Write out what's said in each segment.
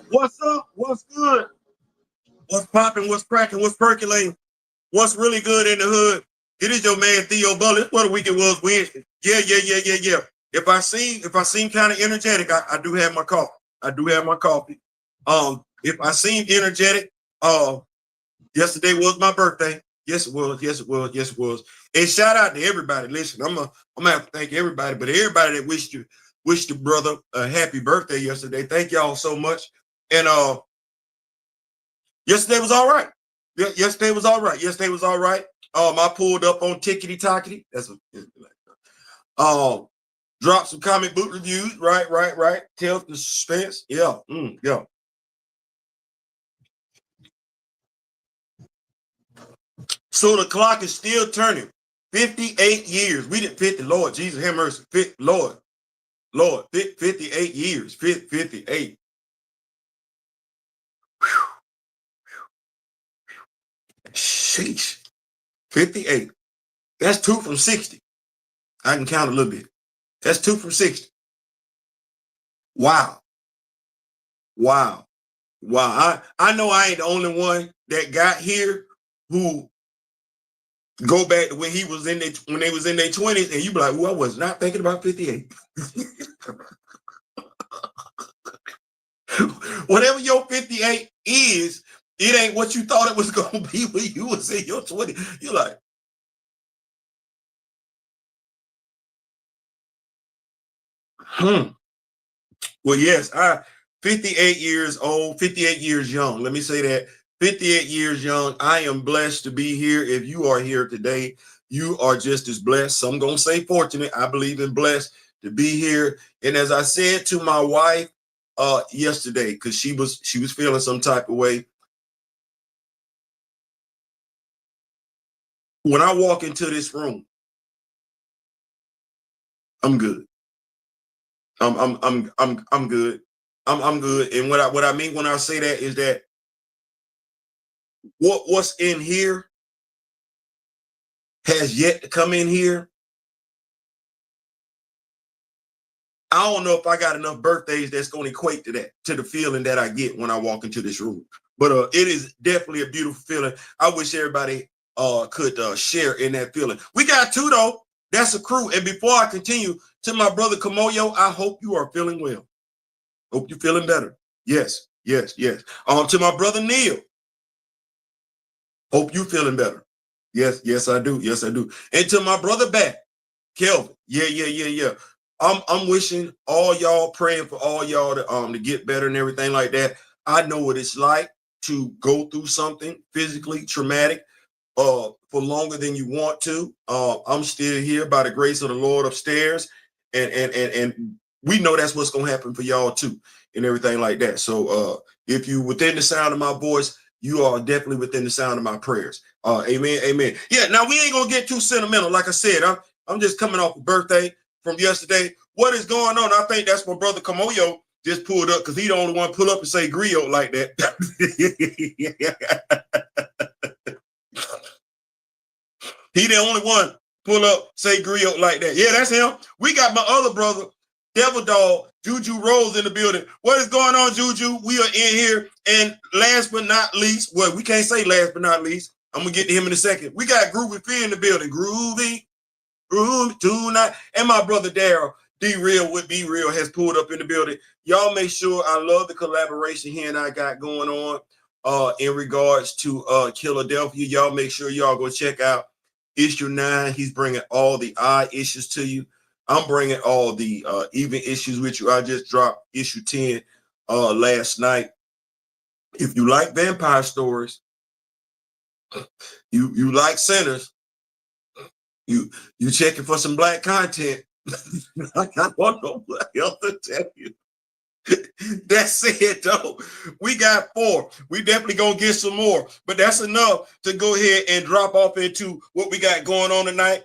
What's up? What's good? What's popping? What's cracking? What's percolating? What's really good in the hood? It is your man Theo Bullet. What a week it was Wednesday. Yeah. If I seem kind of energetic, I do have my coffee. I do have my coffee. If I seem energetic, yesterday was my birthday. Yes, it was. And shout out to everybody. Listen, I'm gonna have to thank everybody, but everybody that wished your brother a happy birthday yesterday. Thank y'all so much. And yesterday was all right. Yesterday was all right. I pulled up on Tickety Tockety. That's what dropped some comic book reviews. Right. Tell the suspense. Yeah. So the clock is still turning. 58 years. We did 50. Lord Jesus, have mercy. Lord, 58 years. 58. Sheesh. 58. That's 2 from 60. I can count a little bit. That's 2 from 60. Wow. I know I ain't the only one that got here who go back to when they was in their 20s, and you be like, well, I was not thinking about 58. Whatever your 58 is, it ain't what you thought it was gonna be when you was in your 20s. You're like, Well, yes, 58 years old, 58 years young. Let me say that. 58 years young. I am blessed to be here. If you are here today, you are just as blessed. Some gonna say fortunate. I believe in blessed to be here. And as I said to my wife yesterday, because she was feeling some type of way. When I walk into this room, I'm good. I'm good. I'm good. And what I mean when I say that is that what's in here has yet to come in here. I don't know if I got enough birthdays that's going to equate to that, to the feeling that I get when I walk into this room. But it is definitely a beautiful feeling. I wish everybody could share in that feeling. We got 2 though. That's a crew. And before I continue, to my brother Kimoyo, I hope you are feeling well. Hope you're feeling better. Yes. To my brother Neil, hope you feeling better. Yes, I do. And to my brother back, Kelvin. Yeah. I'm wishing all y'all, praying for all y'all to get better and everything like that. I know what it's like to go through something physically traumatic for longer than you want to. I'm still here by the grace of the Lord upstairs, and we know that's what's gonna happen for y'all too, and everything like that. So if you within the sound of my voice, you are definitely within the sound of my prayers. Amen. Yeah. Now we ain't gonna get too sentimental. Like I said, I'm just coming off a birthday from yesterday. What is going on? I think that's my brother Kimoyo just pulled up because he the only one pull up and say griot like that. He the only one pull up, say griot like that. Yeah, that's him. We got my other brother, Devil Dog, Juju Rose in the building. What is going on, Juju? We are in here. And last but not least, well, we can't say last but not least. I'm going to get to him in a second. We got Groovy Fear in the building. Groovy tonight. And my brother Daryl, D-Real with B-Real, has pulled up in the building. Y'all make sure, I love the collaboration he and I got going on in regards to Killadelphia. Y'all make sure y'all go check out issue 9. He's bringing all the odd issues to you. I'm bringing all the even issues with you. I just dropped issue 10 last night. If you like vampire stories, you like sinners, you checking for some black content, I don't know what else to tell you. That's it though. We got 4. We definitely gonna get some more, but that's enough to go ahead and drop off into what we got going on tonight.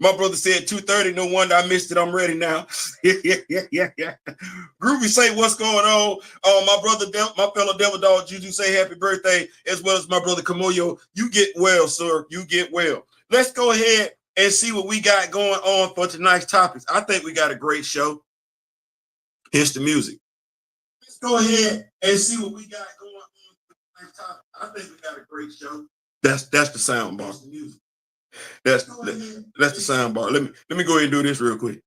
My brother said 2:30. No wonder I missed it. I'm ready now. Yeah. Groovy say what's going on. My brother, my fellow Devil Dog Juju say happy birthday, as well as my brother Kimoyo. You get well, sir. You get well. Let's go ahead and see what we got going on for tonight's topics. I think we got a great show. Here's the music. Let's go ahead and see what we got going on for tonight's topic. I think we got a great show. That's the sound bar. That's the sound bar. Let me go ahead and do this real quick.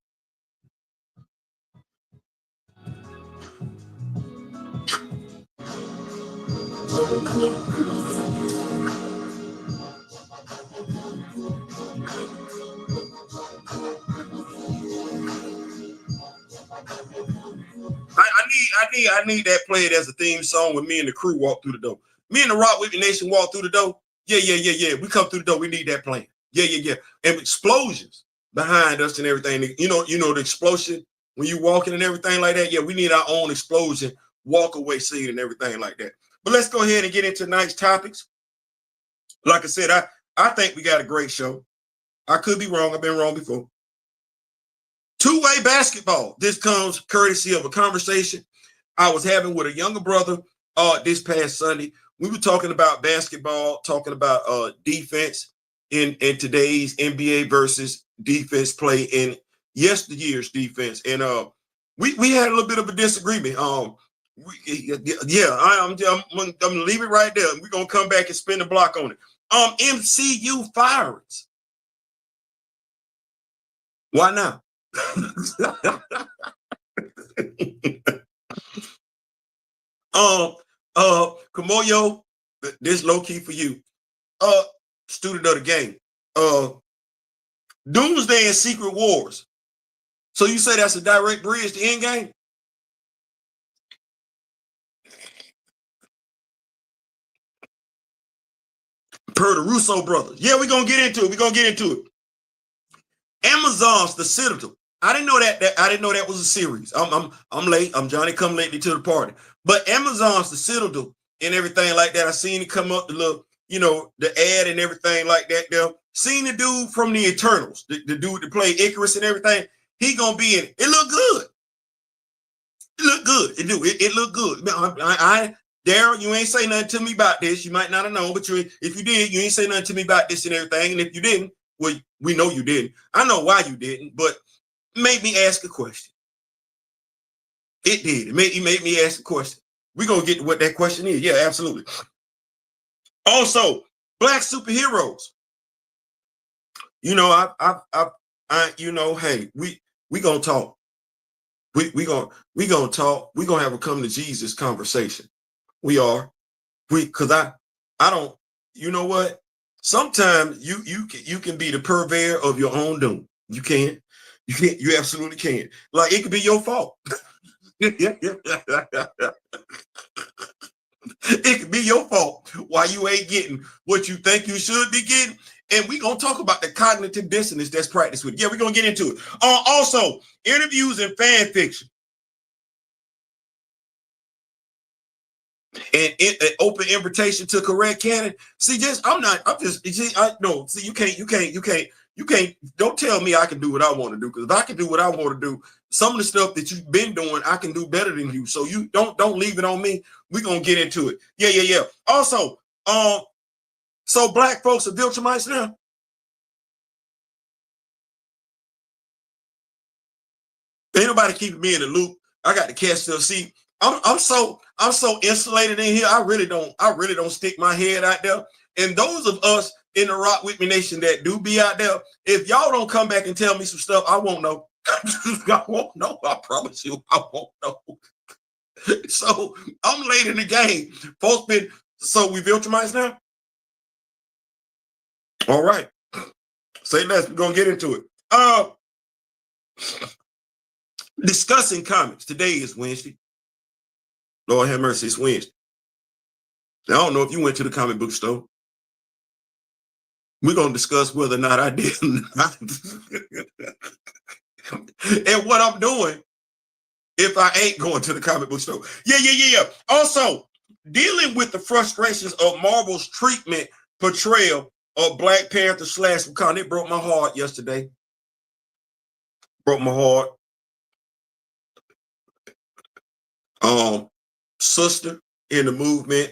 I need that played as a theme song when me and the crew walk through the door. Me and the Rock Whippy Nation walk through the door. Yeah. We come through the door. We need that playing. Yeah. And explosions behind us and everything. You know the explosion when you walking and everything like that. Yeah, we need our own explosion walk away scene and everything like that. But let's go ahead and get into tonight's topics. Like I said, I think we got a great show. I could be wrong. I've been wrong before. Two-way basketball. This comes courtesy of a conversation I was having with a younger brother this past Sunday. We were talking about basketball, talking about defense in today's NBA versus defense play in yesteryear's defense. And we had a little bit of a disagreement. I'm gonna leave it right there. We're gonna come back and spin the block on it. MCU Firings. Why now? Kimoyo, this low key for you. Student of the game. Doomsday and Secret Wars. So you say that's a direct bridge to Endgame? Per the Russo brothers. Yeah, we're gonna get into it. Amazon's The Citadel. I didn't know that was a series. I'm late. I'm Johnny come lately to the party. But Amazon's The Citadel and everything like that. I seen it come up, the little, the ad and everything like that there. Seen the dude from the Eternals, the dude that played Icarus and everything. He gonna be in it. It look good. It look good. Daryl, you ain't say nothing to me about this. You might not have known, but if you did, you ain't say nothing to me about this and everything. And if you didn't, well, we know you didn't. I know why you didn't, but made me ask a question. It did. It made me ask a question. We're gonna get to what that question is. Yeah, absolutely. Also, Black superheroes. Hey, we gonna talk. We gonna talk. We gonna have a come to Jesus conversation. We are. Because I don't. You know what? Sometimes you can be the purveyor of your own doom. You can. You absolutely can. Like, it could be your fault. It could be your fault why you ain't getting what you think you should be getting. And we're going to talk about the cognitive dissonance that's practiced with it. Yeah, we're going to get into it. Also, interviews and fan fiction. And an open invitation to correct Canon. You can't, don't tell me I can do what I want to do, because if I can do what I want to do, some of the stuff that you've been doing, I can do better than you. So you don't leave it on me. We're going to get into it. Yeah. Also, so black folks are Viltrumites now. Ain't nobody keeping me in the loop. I got to catch the seat. I'm so insulated in here. I really don't stick my head out there. And those of us in the Rock With Me Nation that do be out there, if y'all don't come back and tell me some stuff, I won't know. I won't know. I promise you, I won't know. So I'm late in the game. Folks so we Viltrumites now? All right. Say less. We're gonna get into it. Discussing comics. Today is Wednesday. Lord have mercy, it's Wednesday. Now, I don't know if you went to the comic book store. We're going to discuss whether or not I did. And what I'm doing if I ain't going to the comic book store. Yeah. Also, dealing with the frustrations of Marvel's treatment, portrayal of Black Panther / Wakanda. It broke my heart yesterday. Broke my heart. Sister in the movement,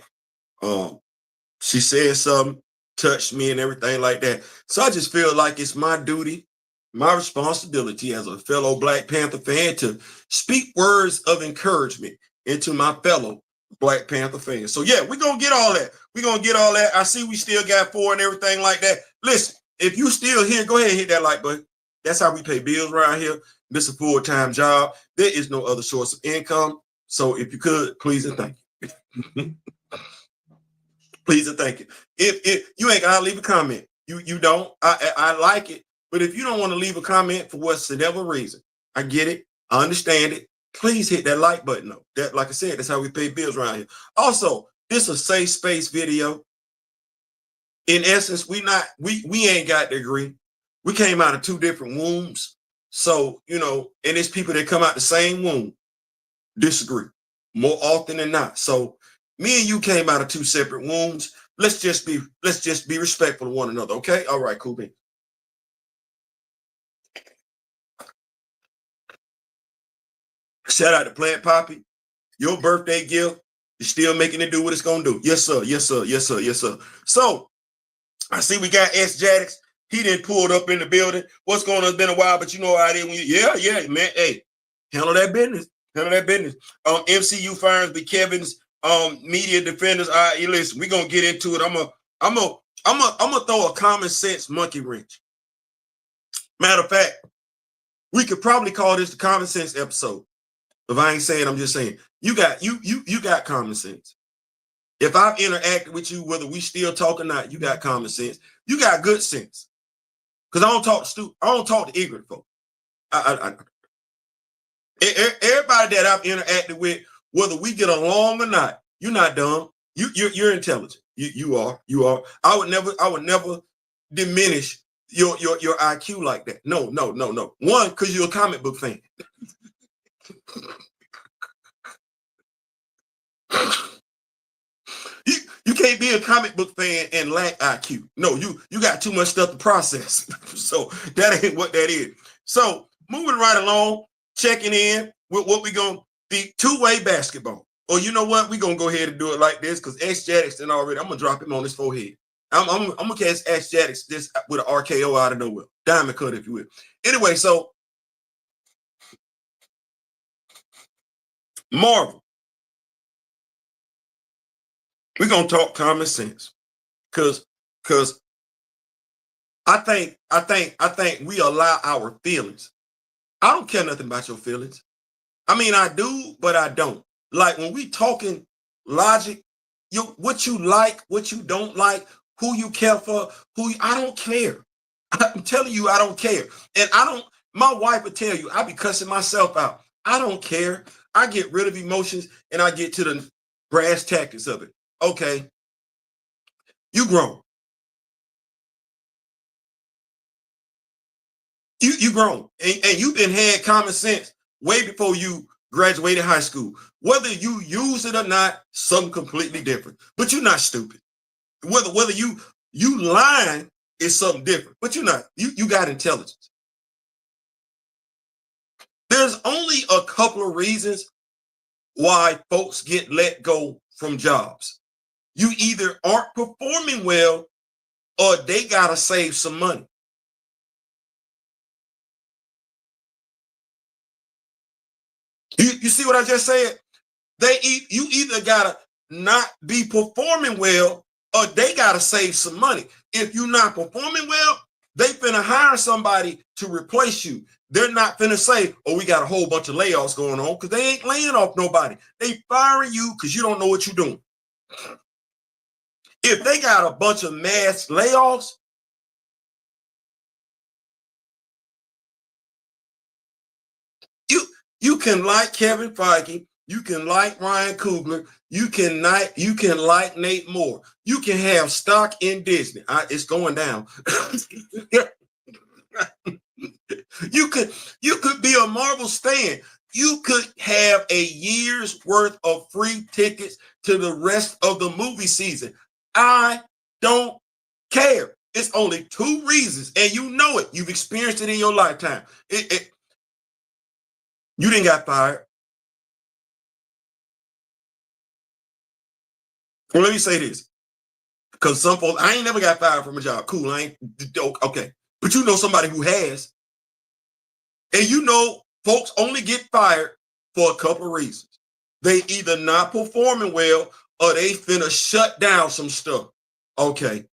she said something touched me and everything like that. So I just feel like it's my duty, my responsibility as a fellow Black Panther fan to speak words of encouragement into my fellow Black Panther fans. So yeah, we're going to get all that. We're going to get all that. I see we still got 4 and everything like that. Listen, if you still here, go ahead and hit that like button. That's how we pay bills around here. This is a full-time job. There is no other source of income. So if you could, please and thank you. Please and thank you. If you ain't gotta leave a comment, you don't. I like it, but if you don't want to leave a comment for whatever reason, I get it. I understand it. Please hit that like button though. That, like I said, that's how we pay bills around here. Also, this is a safe space video. In essence, we ain't got to agree. We came out of 2 different wombs. So, you know, and it's people that come out the same womb disagree more often than not. So me and you came out of 2 separate wombs. Let's just be respectful of one another. Okay. All right, cool. Shout out to Plant Poppy. Your birthday gift is still making it do what it's gonna do. Yes, sir. Yes, sir. Yes, sir. Yes, sir. So I see we got S Jadix. He didn't pull up in the building. What's going on? It's been a while, but you know how it is when yeah, man. Hey, handle that business. Handle that business. MCU Firings, the Kevin's media defenders. Listen, we're gonna get into it. I'm gonna throw a common sense monkey wrench. Matter of fact, we could probably call this the common sense episode. If I ain't saying, I'm just saying, you got common sense. If I've interacted with you, whether we still talk or not, you got common sense. You got good sense. Because I don't talk to ignorant folk. Everybody that I've interacted with, whether we get along or not, you're not dumb. You're intelligent. You are. I would never diminish your IQ like that. No. One, because you're a comic book fan. You can't be a comic book fan and lack IQ. No, you got too much stuff to process. So that ain't what that is. So moving right along, checking in with what we're going to be 2-way basketball. Or you know what? We're going to go ahead and do it like this because X Jadix done already. I'm going to drop him on his forehead. I'm going to catch X Jadix this with an RKO out of nowhere. Diamond cut, if you will. Anyway, so Marvel. We're going to talk common sense because I think we allow our feelings. I don't care nothing about your feelings. I mean, I do, but I don't. Like when we talking logic, what you like, what you don't like, who you care for, I don't care. I'm telling you, I don't care. And my wife would tell you, I be cussing myself out. I don't care. I get rid of emotions and I get to the brass tactics of it. Okay, you grown. You grown. And you've been had common sense way before you graduated high school. Whether you use it or not, something completely different. But you're not stupid. Whether you lying is something different. But you're not. You got intelligence. There's only a couple of reasons why folks get let go from jobs. You either aren't performing well or they got to save some money. You see what I just said? You either got to not be performing well or they got to save some money. If you're not performing well, they finna hire somebody to replace you. They're not finna say, oh, we got a whole bunch of layoffs going on, because they ain't laying off nobody. They firing you because you don't know what you're doing. If they got a bunch of mass layoffs, you can like Kevin Feige, you can like Ryan Coogler, you can like Nate Moore, you can have stock in Disney. It's going down. You could be a Marvel stan. You could have a year's worth of free tickets to the rest of the movie season. I don't care. It's only 2 reasons, and you know it. You've experienced it in your lifetime. You didn't got fired. Well, let me say this. Because some folks, I ain't never got fired from a job. Cool, I ain't, okay. But you know somebody who has. And you know folks only get fired for a couple of reasons. They either not performing well or they finna shut down some stuff. Okay,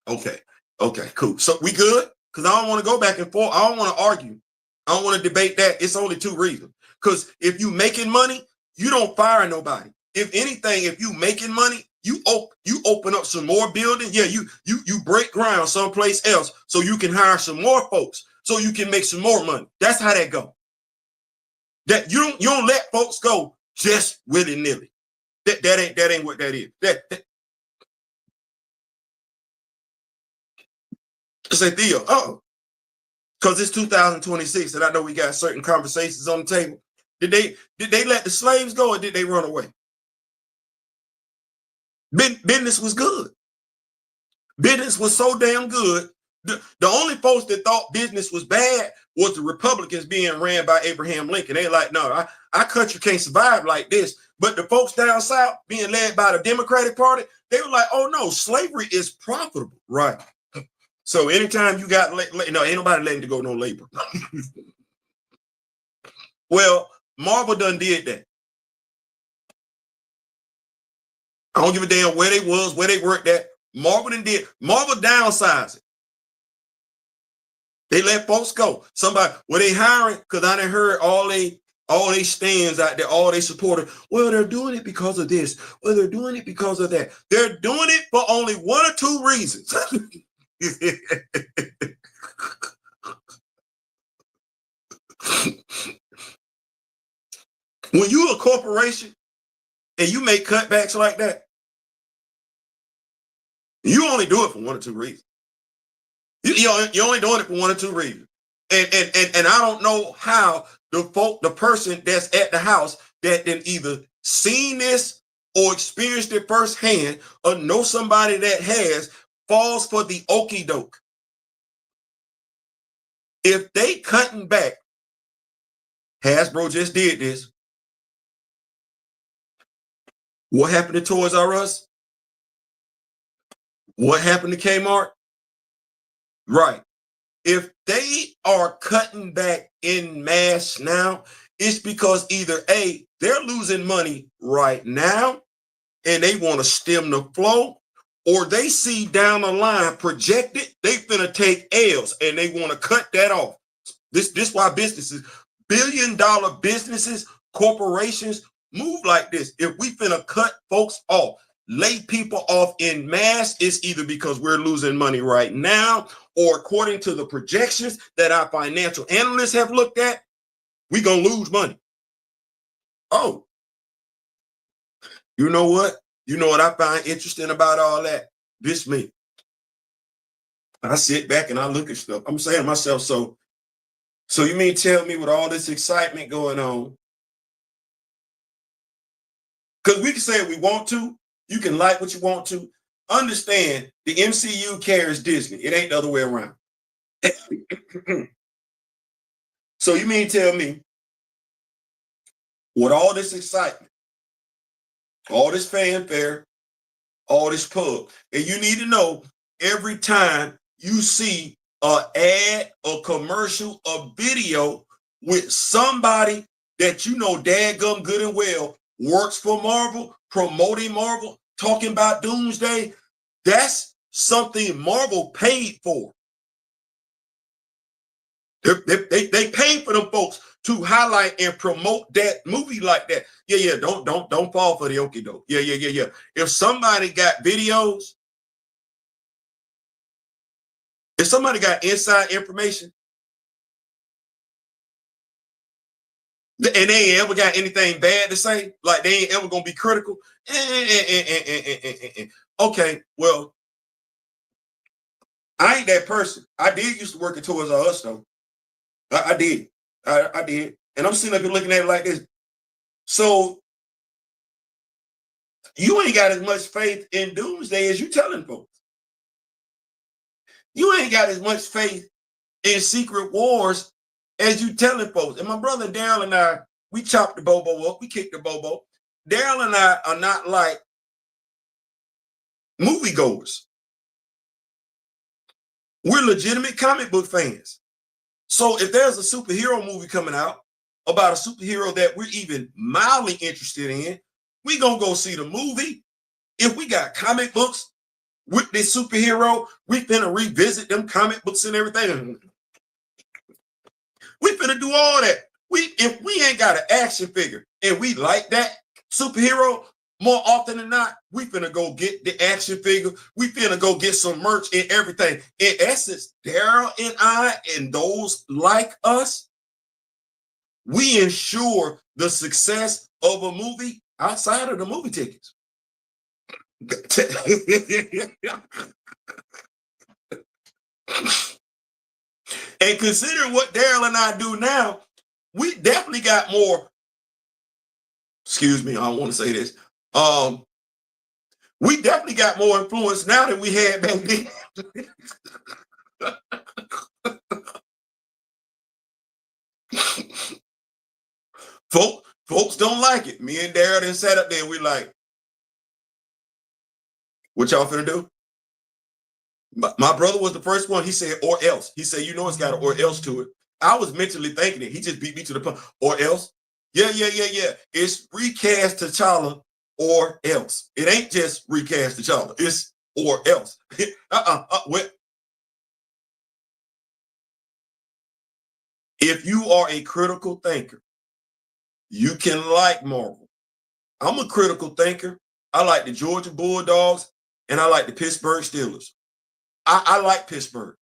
cool. So we good? Because I don't want to go back and forth. I don't want to argue. I don't want to debate that. It's only two reasons. Because if you making money, you don't fire nobody. If anything, if you making money, you open up some more buildings. Yeah, you break ground someplace else so you can hire some more folks so you can make some more money. That's how that go. That you don't let folks go just willy-nilly. That ain't what that is. I say, Theo, because it's 2026 and I know we got certain conversations on the table. Did they let the slaves go or did they run away? Business was good. Business was so damn good. The only folks that thought business was bad was the Republicans being ran by Abraham Lincoln. They like, no, our country can't survive like this. But the folks down south being led by the Democratic Party, they were like, oh no, slavery is profitable. Right. So anytime you got, no, ain't nobody letting to go no labor. Well, Marvel done did that. I don't give a damn where they was, where they worked at. Marvel downsized it. They let folks go. Somebody, were they hiring? Because I done heard all they stands out there, all they supporters. Well, they're doing it because of this. Well, they're doing it because of that. They're doing it for only one or two reasons. When you're a corporation and you make cutbacks like that, you only do it for one or two reasons. You're only doing it for one or two reasons. And I don't know how the person that's at the house that then either seen this or experienced it firsthand or know somebody that has falls for the okie doke. If they cutting back, Hasbro just did this. What happened to Toys R Us? What happened to Kmart? Right. If they are cutting back in mass now, it's because either A, they're losing money right now and they want to stem the flow, or they see down the line projected, they finna take L's and they want to cut that off. This why businesses, billion-dollar businesses, corporations move like this. If we finna cut folks off, lay people off in mass, it's either because we're losing money right now, or according to the projections that our financial analysts have looked at, we're gonna lose money. Oh, you know what? You know what I find interesting about all that? This me. I sit back and I look at stuff. I'm saying to myself, so you mean tell me with all this excitement going on? Because we can say we want to, you can like what you want to. Understand the MCU carries Disney. It ain't the other way around. So you mean tell me with all this excitement, all this fanfare, all this pub, and you need to know every time you see an ad, a commercial, a video with somebody that you know dadgum good and well works for Marvel, promoting Marvel, talking about Doomsday, that's something Marvel paid for. They paid for them folks to highlight and promote that movie like that. Yeah. Don't fall for the okie doke. Yeah. If somebody got videos, if somebody got inside information, and they ain't ever got anything bad to say, like they ain't ever gonna be critical. Okay, well, I ain't that person. I did used to work at Toys R Us though. I did. I did. And I'm sitting up here looking at it like this. So you ain't got as much faith in Doomsday as you telling folks. You ain't got as much faith in Secret Wars as you telling folks. And my brother Daryl and I, we chopped the Bobo up. We kicked the Bobo. Daryl and I are not like moviegoers. We're legitimate comic book fans. So if there's a superhero movie coming out about a superhero that we're even mildly interested in, we gonna go see the movie. If we got comic books with this superhero, we finna revisit them comic books and everything. We finna do all that. If we ain't got an action figure and we like that superhero, more often than not, we finna go get the action figure. We finna go get some merch and everything. In essence, Daryl and I and those like us, we ensure the success of a movie outside of the movie tickets. And considering what Daryl and I do now, we definitely got more. Excuse me, I don't want to say this. We definitely got more influence now than we had back then. Folks don't like it. Me and Daryl then sat up there and we like, what y'all finna do? My brother was the first one. He said, or else. He said, you know, it's got an or else to it. I was mentally thinking it. He just beat me to the punch. Or else. Yeah. It's recast T'Challa or else. It ain't just recast T'Challa. It's or else. If you are a critical thinker, you can like Marvel. I'm a critical thinker. I like the Georgia Bulldogs and I like the Pittsburgh Steelers. I like Pittsburgh.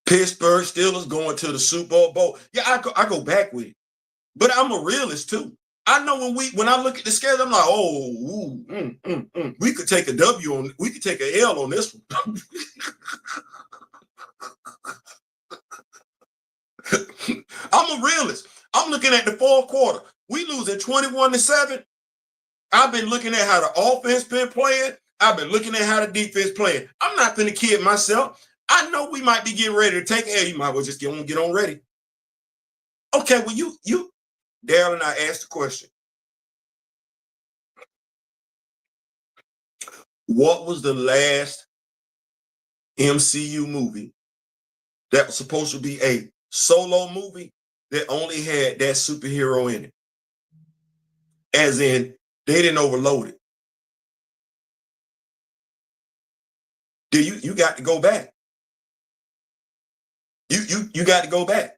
Pittsburgh Steelers going to the Super Bowl. Yeah, I go back with it. But I'm a realist too. I know when I look at the schedule, I'm like, oh, we could take a W on, we could take an L on this one. I'm a realist. I'm looking at the fourth quarter. We losing 21-7. I've been looking at how the offense been playing. I've been looking at how the defense playing. I'm not going to kid myself. I know we might be getting ready to take it. You might well just get on ready. Okay, well, you, Daryl and I asked the question. What was the last MCU movie that was supposed to be a solo movie that only had that superhero in it? As in, they didn't overload it. You got to go back. You got to go back.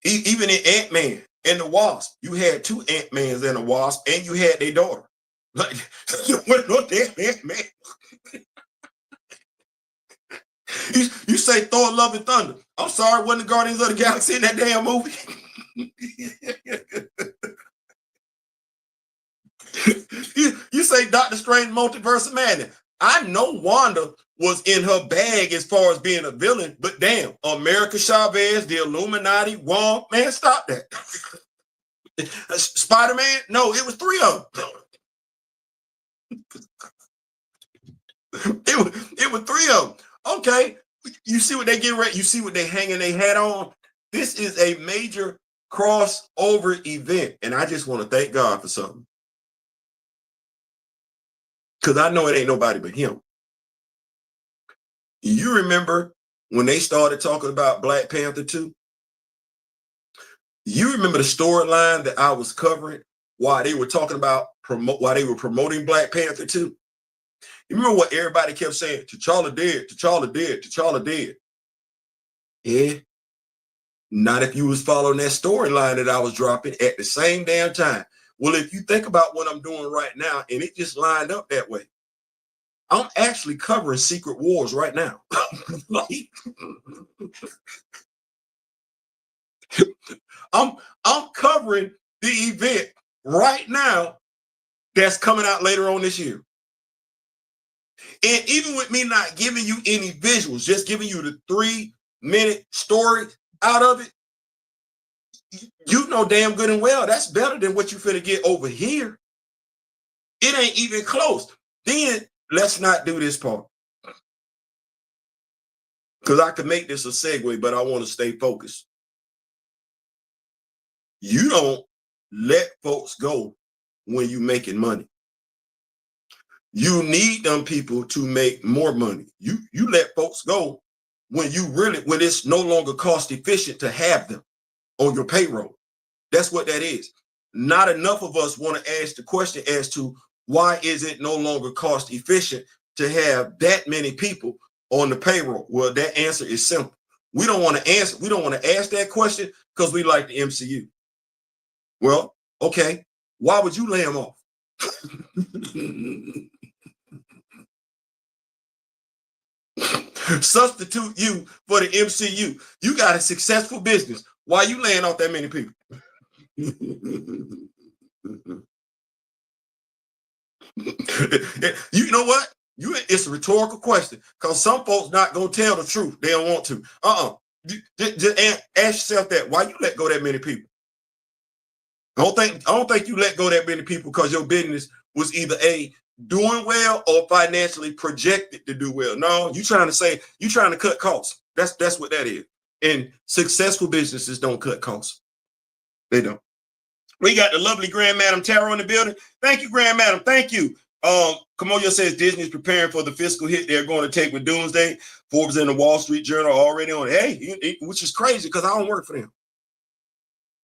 Even in Ant-Man and the Wasp, you had two Ant-Mans and a Wasp, and you had their daughter. Like, you went on there, Ant-Man. You say Thor, Love and Thunder. I'm sorry, wasn't the Guardians of the Galaxy in that damn movie? you say Doctor Strange, Multiverse of Madness. I know Wanda was in her bag as far as being a villain, but damn, America Chavez, the Illuminati, Wong, man, stop that. Spider-Man? No, it was three of them. It was three of them. Okay, you see what they get ready. You see what they hanging their hat on. This is a major crossover event, and I just want to thank God for something, because I know it ain't nobody but him. You remember when they started talking about Black Panther 2? You remember the storyline that I was covering while they were talking about while they were promoting Black Panther 2? You remember what everybody kept saying? T'Challa dead, T'Challa dead, T'Challa dead. Yeah. Not if you was following that storyline that I was dropping at the same damn time. Well, if you think about what I'm doing right now, and it just lined up that way, I'm actually covering Secret Wars right now. Like, I'm covering the event right now that's coming out later on this year. And even with me not giving you any visuals, just giving you the 3-minute story out of it, you know damn good and well that's better than what you finna get over here. It ain't even close. Then let's not do this part, because I can make this a segue, but I want to stay focused. You don't let folks go when you making money. You need them people to make more money. You let folks go when it's no longer cost efficient to have them on your payroll. That's what that is. Not enough of us want to ask the question as to why is it no longer cost efficient to have that many people on the payroll? Well, that answer is simple. We don't want to answer. We don't want to ask that question because we like the MCU. Well, okay. Why would you lay them off? Substitute you for the MCU. You got a successful business. Why are you laying off that many people? You know what? It's a rhetorical question because some folks not gonna tell the truth. They don't want to. Just ask yourself that. Why you let go that many people? I don't think you let go that many people because your business was either doing well or financially projected to do well. No, you trying to cut costs. That's what that is. And successful businesses don't cut costs. They don't. We got the lovely Grand Madam Tara in the building. Thank you, Grand Madam. Thank you. Kimoyo says Disney's preparing for the fiscal hit they're going to take with Doomsday. Forbes and the Wall Street Journal are already on it. Hey, which is crazy because I don't work for them.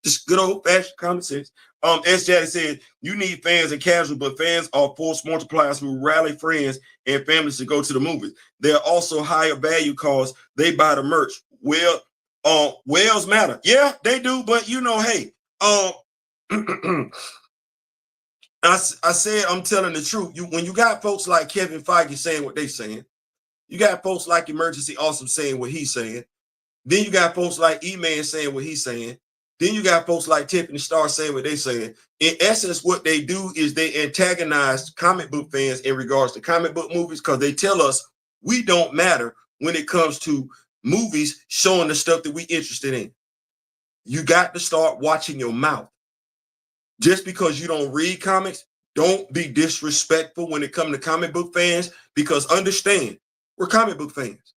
Just good old-fashioned common sense. S. Jaddy said, you need fans and casual, but fans are force multipliers who rally friends and families to go to the movies. They're also higher value because they buy the merch. Well, whales matter. Yeah, they do, but hey, I said I'm telling the truth. When you got folks like Kevin Feige saying what they saying, you got folks like Emergency Awesome saying what he's saying, then you got folks like E-Man saying what he's saying, then you got folks like Tiffany Star saying what they saying. In essence, what they do is they antagonize comic book fans in regards to comic book movies because they tell us we don't matter when it comes to movies showing the stuff that we interested in. You got to start watching your mouth. Just because you don't read comics, don't be disrespectful when it comes to comic book fans, because understand, we're comic book fans.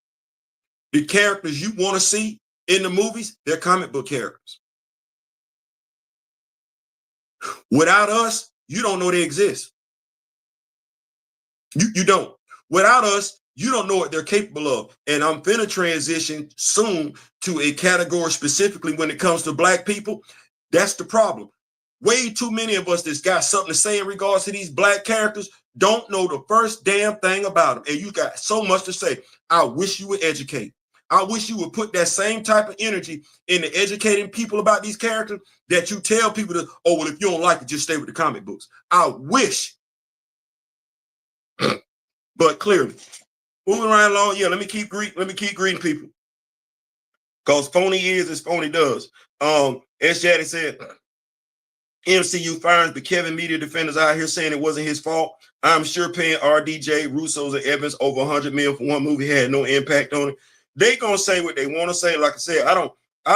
The characters you want to see in the movies, they're comic book characters. Without us, you don't know they exist. You don't. Without us, you don't know what they're capable of. And I'm finna transition soon to a category specifically when it comes to Black people. That's the problem. Way too many of us that's got something to say in regards to these Black characters don't know the first damn thing about them. And you got so much to say. I wish you would educate. I wish you would put that same type of energy into educating people about these characters that you tell people to, oh, well, if you don't like it, just stay with the comic books. I wish. But clearly, moving right along, yeah, let me keep greeting people. Because phony is as phony does. S. Jaddy said, MCU Firings, but Kevin media defenders out here saying it wasn't his fault. I'm sure paying RDJ, Russo's, and Evans over $100 million for one movie had no impact on it. They gonna say what they want to say. Like I said, I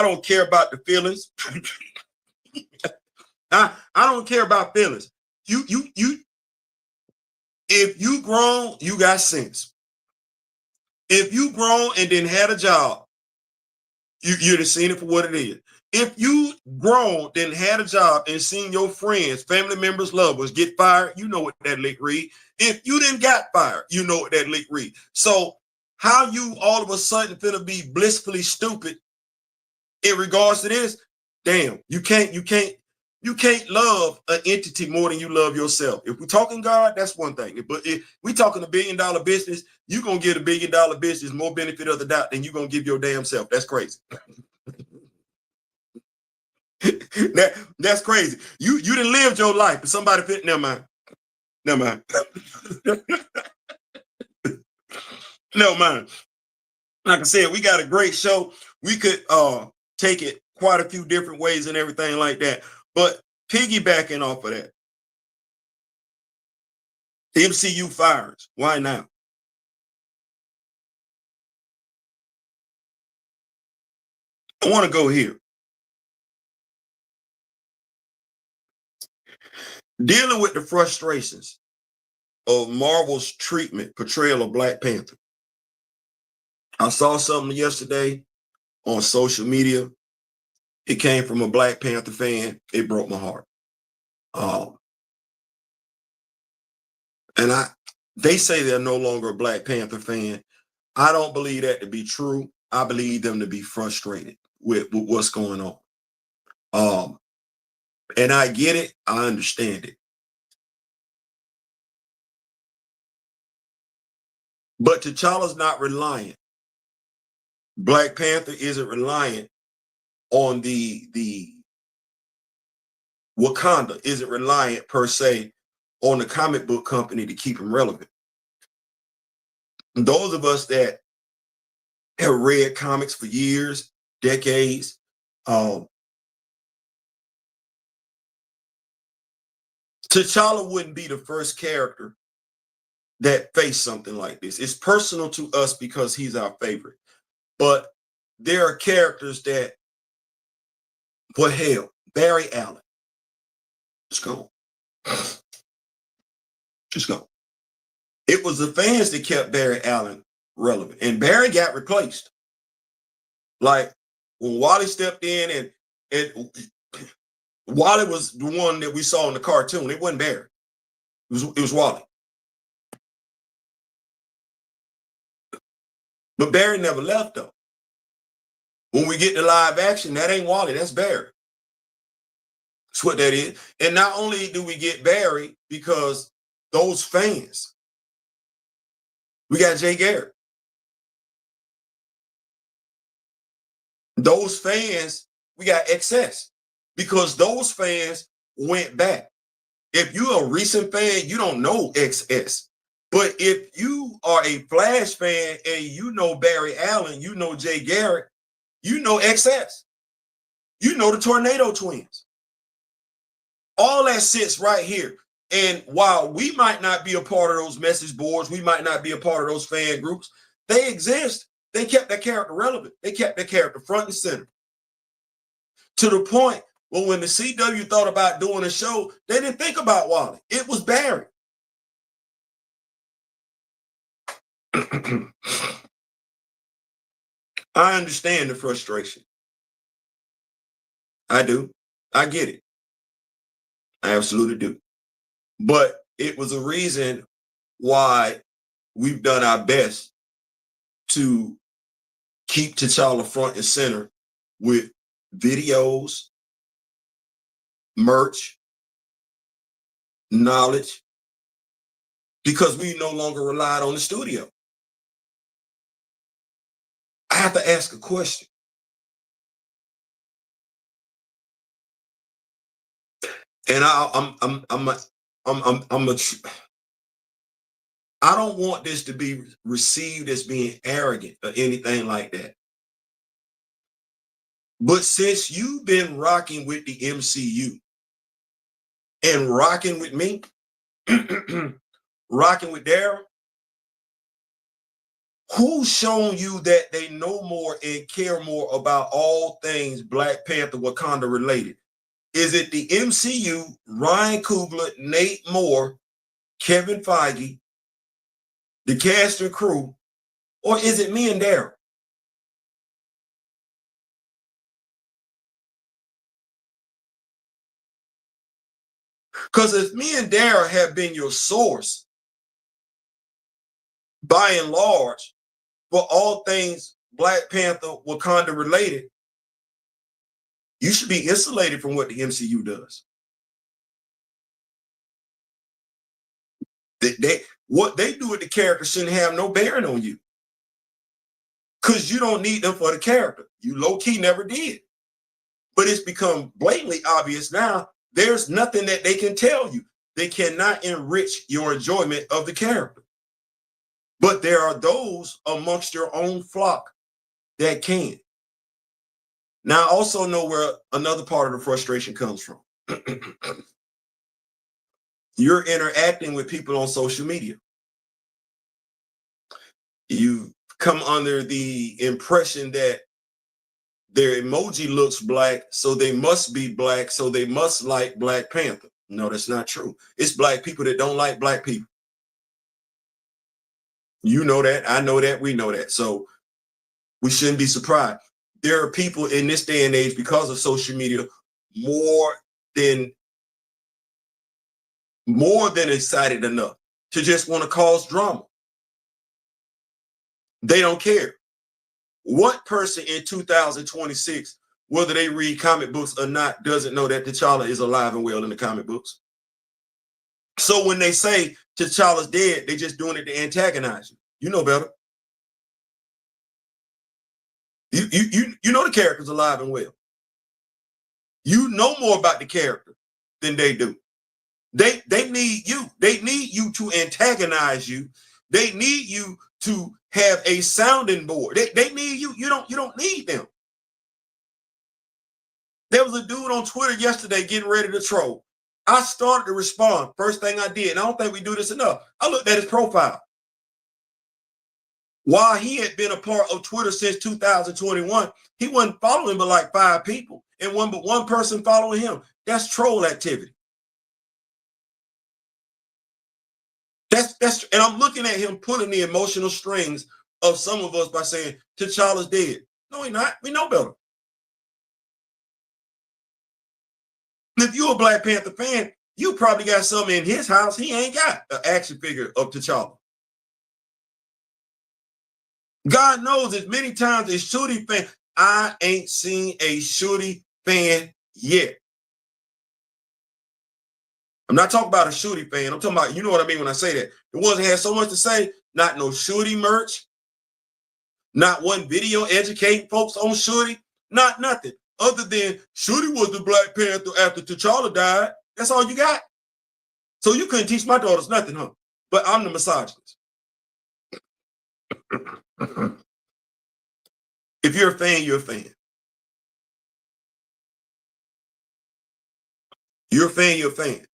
don't care about the feelings. I don't care about feelings. You if you grown, you got sense. If you grown and then had a job, you'd have seen it for what it is. If you grown, then had a job and seen your friends, family members, loved ones get fired, you know what that lick read. If you didn't got fired, you know what that lick read. So how you all of a sudden finna be blissfully stupid in regards to this? Damn, you can't love an entity more than you love yourself. If we're talking God, that's one thing. But if we talking $1 billion business, you're gonna get $1 billion business more benefit of the doubt than you're gonna give your damn self. That's crazy. That's crazy. You didn't live your life, but somebody fit. Never mind. Never mind. Like I said, we got a great show. We could take it quite a few different ways and everything like that. But piggybacking off of that, MCU Firings. Why now? I want to go here. Dealing with the frustrations of Marvel's portrayal of Black Panther. I saw something yesterday on social media. It came from a Black Panther fan. It broke my heart. And they say they're no longer a Black Panther fan. I don't believe that to be true. I believe them to be frustrated with what's going on. And I get it. I understand it. But T'Challa's not reliant. Black Panther isn't reliant on the Wakanda isn't reliant per se on the comic book company to keep him relevant. Those of us that have read comics for years, decades, T'Challa wouldn't be the first character that faced something like this. It's personal to us because he's our favorite. But there are characters that, well, hell, Barry Allen. Just go. Just go. It was the fans that kept Barry Allen relevant. And Barry got replaced. Like when Wally stepped in and Wally was the one that we saw in the cartoon. It wasn't Barry. It was Wally. But Barry never left though. When we get to live action, that ain't Wally, that's Barry. That's what that is. And not only do we get Barry because those fans, we got Jay Garrett. Those fans, we got excess because those fans went back. If you're a recent fan, you don't know XS. But if you are a Flash fan and you know Barry Allen, you know Jay Garrett, you know XS. You know the Tornado Twins. All that sits right here. And while we might not be a part of those message boards, we might not be a part of those fan groups, they exist. They kept that character relevant. They kept that character front and center. To the point where when the CW thought about doing a show, they didn't think about Wally. It was Barry. I understand the frustration. I do. I get it. I absolutely do. But it was a reason why we've done our best to keep T'Challa front and center with videos, merch, knowledge, because we no longer relied on the studio. I have to ask a question. And I don't want this to be received as being arrogant or anything like that. But since you've been rocking with the MCU and rocking with me, rocking with Dora, who's shown you that they know more and care more about all things Black Panther Wakanda related? Is it the MCU, Ryan Coogler, Nate Moore, Kevin Feige, the cast and crew, or is it me and Dora? Because if me and Dora have been your source, by and large, for all things Black Panther Wakanda related, you should be insulated from what the MCU does. What they do with the character shouldn't have no bearing on you. Because you don't need them for the character. You low-key never did. But it's become blatantly obvious now, there's nothing that they can tell you. They cannot enrich your enjoyment of the character. But there are those amongst your own flock that can. Now, I also know where another part of the frustration comes from. You're interacting with people on social media. You come under the impression that their emoji looks black, so they must be black, so they must like Black Panther. No, that's not true. It's Black people that don't like Black people. You know that, I know that, we know that. So we shouldn't be surprised. There are people in this day and age, because of social media, more than excited enough to just want to cause drama. They don't care. What person in 2026, whether they read comic books or not, doesn't know that T'Challa is alive and well in the comic books? So when they say T'Challa's dead, they just doing it to antagonize you. You know better. You know the character's alive and well. You know more about the character than they do. They need you. They need you to antagonize you. They need you to have a sounding board. They need you. You don't need them. There was a dude on Twitter yesterday getting ready to troll. I started to respond. First thing I did, and I don't think we do this enough, I looked at his profile. While he had been a part of Twitter since 2021, he wasn't following but like 5 people, and one person following him. That's troll activity. That's and I'm looking at him pulling the emotional strings of some of us by saying T'Challa's dead. No, he's not. We know better. If you're a Black Panther fan, you probably got something in his house he ain't got, an action figure of T'Challa. God knows as many times as Shooty fan, I ain't seen a Shooty fan yet. I'm not talking about a Shooty fan. I'm talking about, you know what I mean when I say that. The ones that had so much to say, not no Shooty merch, not one video educating folks on Shooty, not nothing. Other than Shooty was the Black Panther after T'Challa died. That's all you got. So you couldn't teach my daughters nothing, huh? But I'm the misogynist. If you're a fan, you're a fan. You're a fan, you're a fan.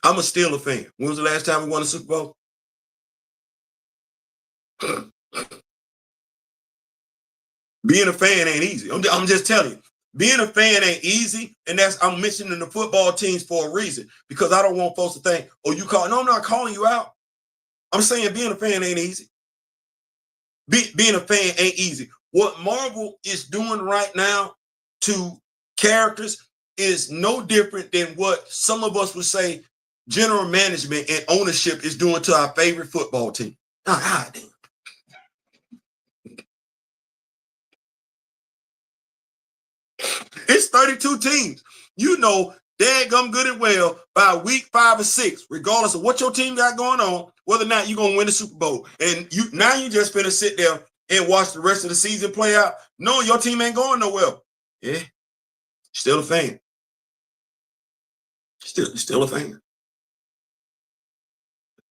I'm a still a fan. When was the last time we won a Super Bowl? Being a fan ain't easy. I'm just telling you. Being a fan ain't easy, and I'm mentioning the football teams for a reason, because I don't want folks to think, oh, you call. No, I'm not calling you out. I'm saying being a fan ain't easy. Being a fan ain't easy. What Marvel is doing right now to characters is no different than what some of us would say general management and ownership is doing to our favorite football team. Damn. It's 32 teams. You know, daggum good and well by week 5 or 6, regardless of what your team got going on, whether or not you're going to win the Super Bowl. And you just finna sit there and watch the rest of the season play out, knowing your team ain't going nowhere. Yeah, still a fan. Still a fan.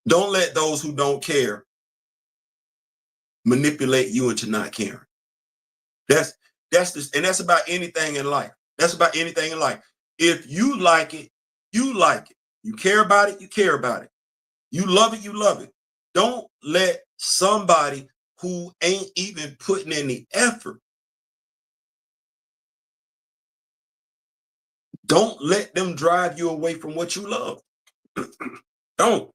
Don't let those who don't care manipulate you into not caring. That's about anything in life. That's about anything in life. If you like it, you like it. You care about it, you care about it. You love it, you love it. Don't let somebody who ain't even putting in the effort, don't let them drive you away from what you love. Don't.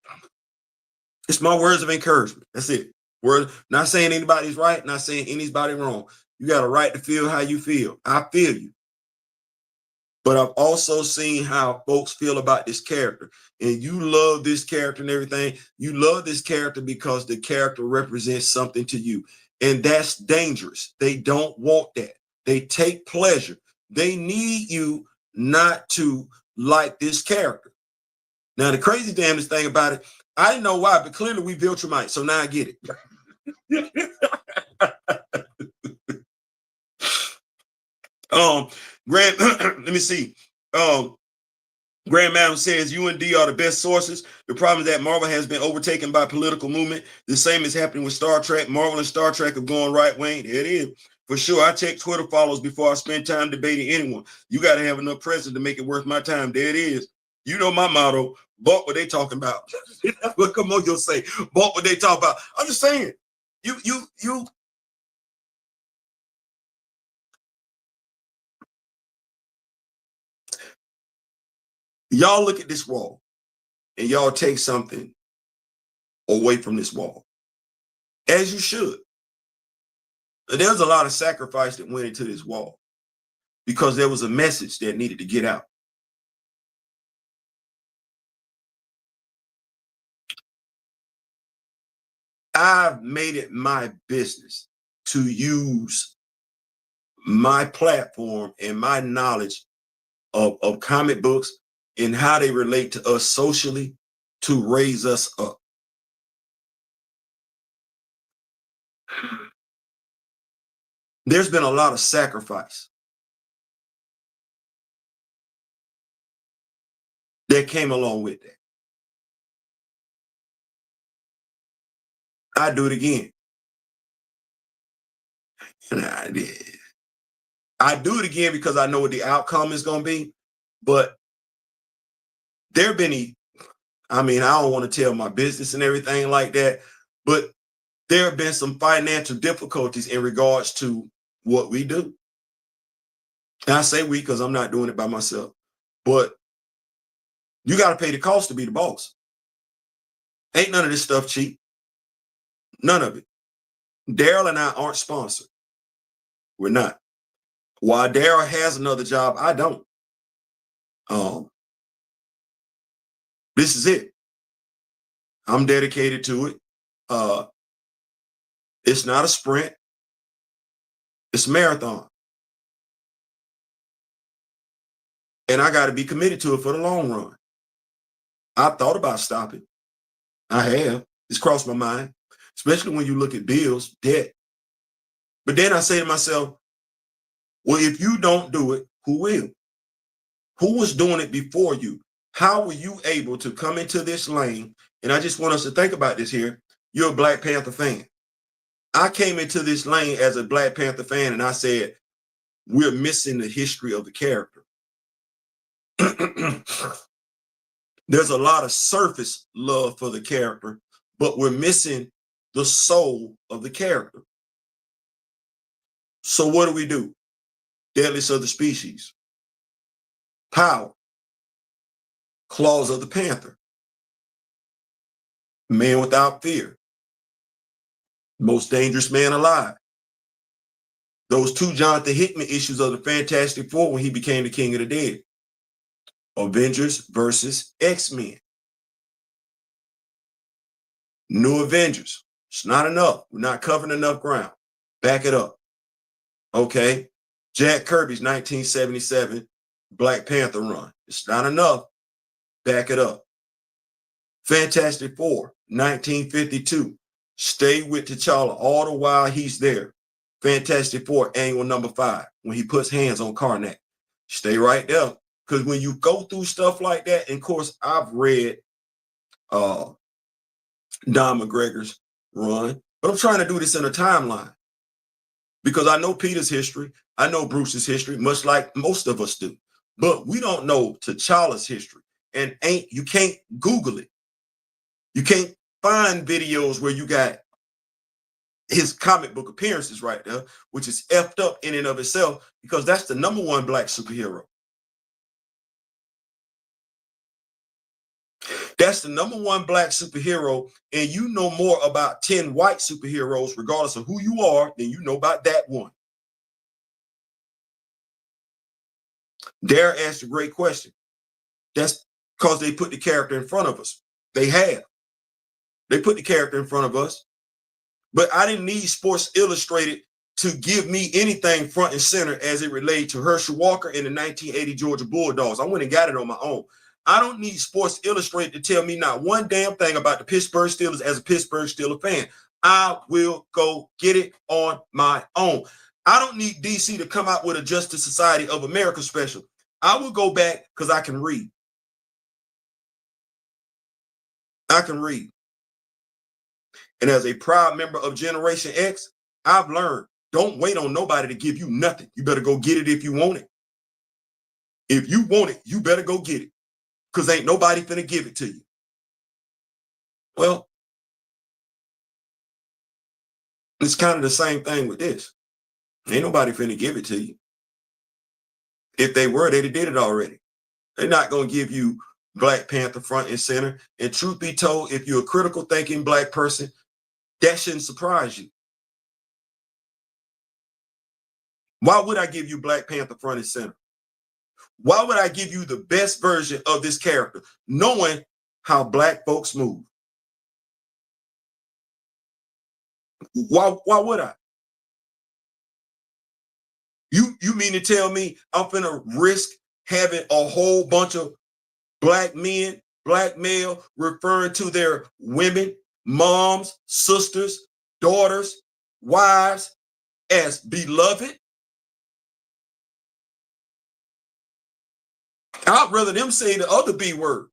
It's my words of encouragement. That's it. Not saying anybody's right, not saying anybody wrong. You got a right to feel how you feel. I feel you. But I've also seen how folks feel about this character. And you love this character and everything. You love this character because the character represents something to you. And that's dangerous. They don't want that. They take pleasure. They need you not to like this character. Now, the crazy damnest thing about it, I didn't know why, but clearly we Viltrumites, so now I get it. Let me see. Grand Madam says you and D are the best sources. The problem is that Marvel has been overtaken by political movement. The same is happening with Star Trek. Marvel and Star Trek are going right wing. There it is. For sure, I check Twitter follows before I spend time debating anyone. You got to have enough presence to make it worth my time. There it is. You know my motto, bought what they talking about. That's what Kimoyo say. Bought what they talk about. I'm just saying, you. Y'all look at this wall and y'all take something away from this wall, as you should. There's a lot of sacrifice that went into this wall because there was a message that needed to get out. I've made it my business to use my platform and my knowledge of comic books and how they relate to us socially to raise us up. There's been a lot of sacrifice that came along with that. I do it again. And I do it again because I know what the outcome is going to be. But there have been, I mean, I don't want to tell my business and everything like that, but there have been some financial difficulties in regards to what we do. And I say we because I'm not doing it by myself. But you got to pay the cost to be the boss. Ain't none of this stuff cheap. None of it. Daryl and I aren't sponsored. We're not. While Daryl has another job, I don't. This is it. I'm dedicated to it. It's not a sprint. It's a marathon. And I got to be committed to it for the long run. I thought about stopping. I have. It's crossed my mind, especially when you look at bills, debt. But then I say to myself, well, if you don't do it, who will? Who was doing it before you? How were you able to come into this lane? And I just want us to think about this here. You're a Black Panther fan. I came into this lane as a Black Panther fan, and I said, we're missing the history of the character. There's a lot of surface love for the character, but we're missing the soul of the character. So what do? Deadliest of the species. Power. Claws of the Panther. Man without fear. Most dangerous man alive. Those two Jonathan Hickman issues of the Fantastic Four when he became the King of the Dead. Avengers versus X-Men. New Avengers. It's not enough. We're not covering enough ground. Back it up. Okay. Jack Kirby's 1977 Black Panther run. It's not enough. Back it up. Fantastic Four, 1952. Stay with T'Challa all the while he's there. Fantastic Four, annual number 5, when he puts hands on Karnak. Stay right there. Because when you go through stuff like that, and of course, I've read Don McGregor's run, but I'm trying to do this in a timeline. Because I know Peter's history, I know Bruce's history, much like most of us do. But we don't know T'Challa's history. And you can't Google it. You can't find videos where you got his comic book appearances right there, which is effed up in and of itself, because that's the #1 Black superhero. That's the #1 Black superhero, and you know more about 10 white superheroes, regardless of who you are, than you know about that one. Dare asked a great question. That's because they put the character in front of us. They have. They put the character in front of us. But I didn't need Sports Illustrated to give me anything front and center as it related to Herschel Walker and the 1980 Georgia Bulldogs. I went and got it on my own. I don't need Sports Illustrated to tell me not one damn thing about the Pittsburgh Steelers as a Pittsburgh Steelers fan. I will go get it on my own. I don't need DC to come out with a Justice Society of America special. I will go back because I can read. I can read. And as a proud member of Generation X, I've learned, don't wait on nobody to give you nothing. You better go get it if you want it. If you want it, you better go get it. Because ain't nobody finna give it to you. Well, it's kind of the same thing with this. Ain't nobody finna give it to you. If they were, they'd have did it already. They're not going to give you Black Panther front and center. And truth be told, if you're a critical thinking Black person, that shouldn't surprise you. Why would I give you Black Panther front and center? Why would I give you the best version of this character, knowing how Black folks move? Why would I? You mean to tell me I'm finna risk having a whole bunch of black men, black male, referring to their women, moms, sisters, daughters, wives as beloved? I'd rather them say the other B word.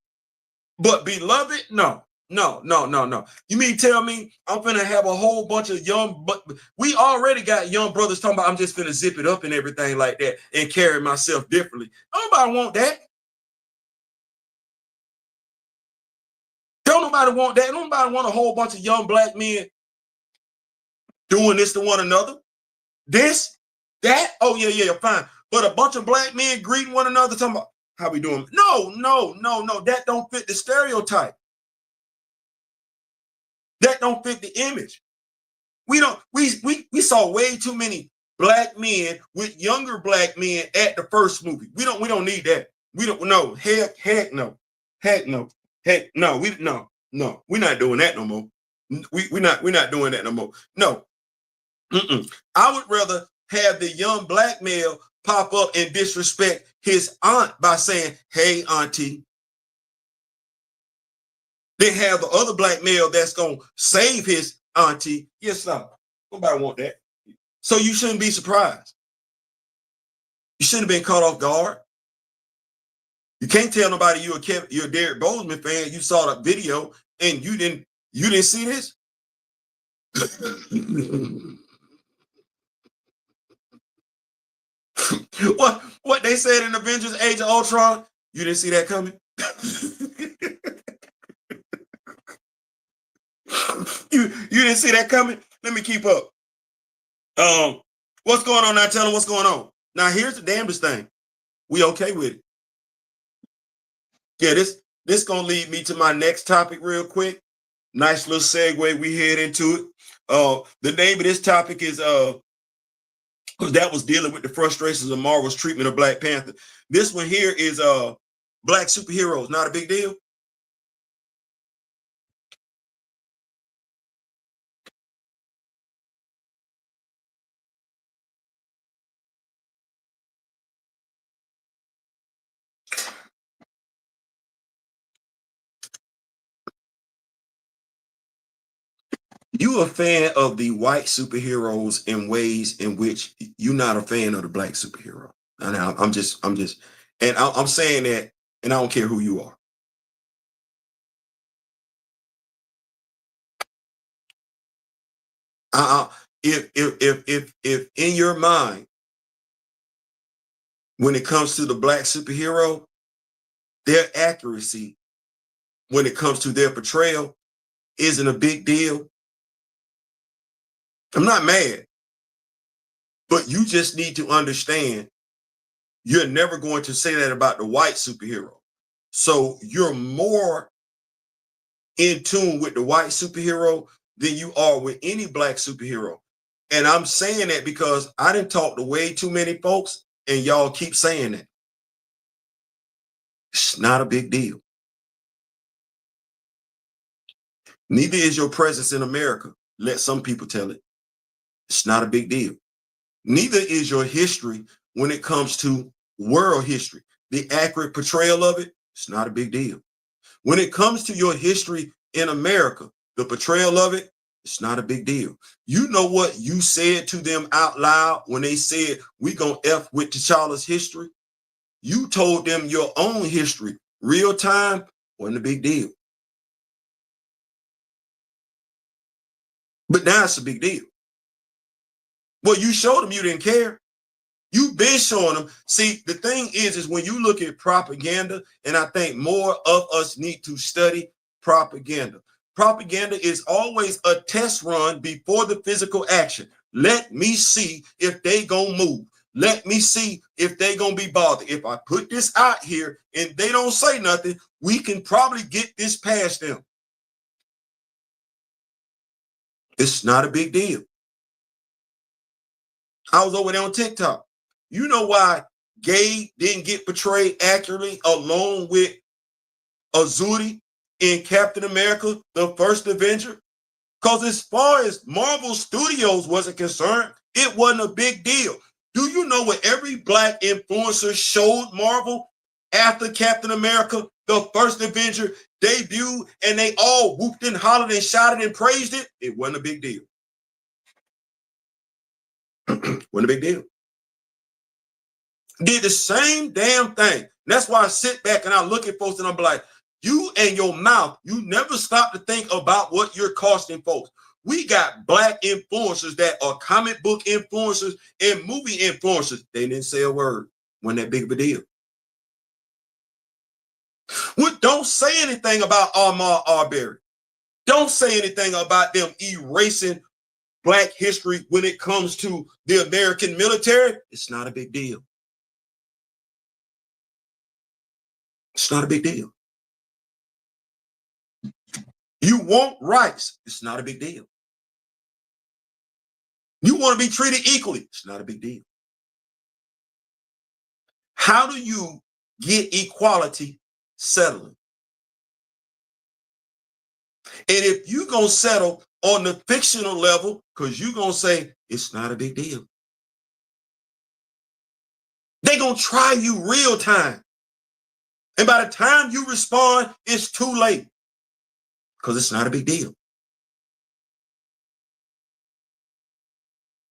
But beloved, no. You mean tell me I'm finna have a whole bunch of young, but we already got young brothers talking about I'm just finna zip it up and everything like that and carry myself differently. Nobody want that. Don't nobody want that. Nobody want a whole bunch of young black men doing this to one another. This, that, oh yeah, fine. But a bunch of black men greeting one another, talking about how we doing. No. That don't fit the stereotype. That don't fit the image. We saw way too many black men with younger black men at the first movie. We don't need that. We don't know. Heck no. We're not doing that no more. We're not doing that no more. No. I would rather have the young black male pop up and disrespect his aunt by saying, "Hey, auntie," then have the other black male that's gonna save his auntie. Yes, sir. Nobody want that. So you shouldn't be surprised. You shouldn't have been caught off guard. You can't tell nobody you're a Derek Bozeman fan. You saw the video and you didn't see this. What they said in Avengers Age of Ultron, you didn't see that coming? you didn't see that coming? Let me keep up. What's going on now? Tell them what's going on. Now here's the damnedest thing. We okay with it. Yeah, this gonna lead me to my next topic real quick. Nice little segue. We head into it. The name of this topic is because that was dealing with the frustrations of Marvel's treatment of Black Panther. This one here is black superheroes, not a big deal. You a fan of the white superheroes in ways in which you're not a fan of the black superhero. And I'm saying that, and I don't care who you are. If in your mind, when it comes to the black superhero, their accuracy when it comes to their portrayal isn't a big deal, I'm not mad, but you just need to understand you're never going to say that about the white superhero. So you're more in tune with the white superhero than you are with any black superhero. And I'm saying that because I didn't talk to way too many folks and y'all keep saying that. It's not a big deal. Neither is your presence in America. Let some people tell it. It's not a big deal. Neither is your history when it comes to world history. The accurate portrayal of it, it's not a big deal. When it comes to your history in America, the portrayal of it, it's not a big deal. You know what you said to them out loud when they said, we gonna F with T'Challa's history? You told them your own history. Real time, wasn't a big deal. But now it's a big deal. Well, you showed them you didn't care. You've been showing them. See, the thing is when you look at propaganda, and I think more of us need to study propaganda. Propaganda is always a test run before the physical action. Let me see if they gonna move. Let me see if they gonna be bothered. If I put this out here and they don't say nothing, we can probably get this past them. It's not a big deal. I was over there on TikTok. You know why Gabe didn't get portrayed accurately along with Azuri in Captain America, the first Avenger? Because as far as Marvel Studios wasn't concerned, it wasn't a big deal. Do you know what every black influencer showed Marvel after Captain America, the first Avenger, debuted, and they all whooped and hollered and shouted and praised it? It wasn't a big deal. Wasn't a big deal. Did the same damn thing. That's why I sit back and I look at folks and I'm like, you and your mouth, you never stop to think about what you're costing folks. We got black influencers that are comic book influencers and movie influencers. They didn't say a word. Wasn't that big of a deal. Well, don't say anything about Ahmaud Arbery. Don't say anything about them erasing black history when it comes to the American military. It's not a big deal. It's not a big deal. You want rights. It's not a big deal. You want to be treated equally. It's not a big deal. How do you get equality? Settling. And if you're going to settle on the fictional level, because you're going to say, it's not a big deal. They're going to try you real time. And by the time you respond, it's too late. Because it's not a big deal.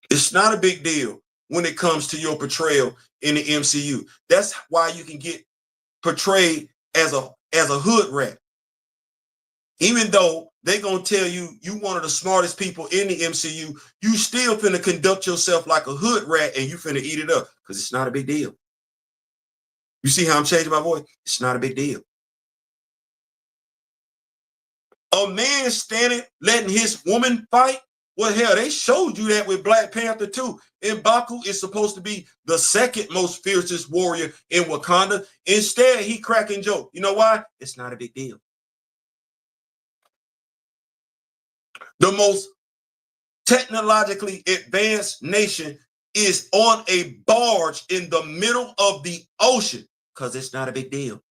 It's not a big deal when it comes to your portrayal in the MCU. That's why you can get portrayed as a hood rat. Even though they're going to tell you you one of the smartest people in the MCU, you still finna conduct yourself like a hood rat and you finna eat it up because it's not a big deal. You see how I'm changing my voice? It's not a big deal. A man standing, letting his woman fight? Well, hell, they showed you that with Black Panther too. And Baku is supposed to be the second most fiercest warrior in Wakanda. Instead, he cracking joke. You know why? It's not a big deal. The most technologically advanced nation is on a barge in the middle of the ocean because it's not a big deal.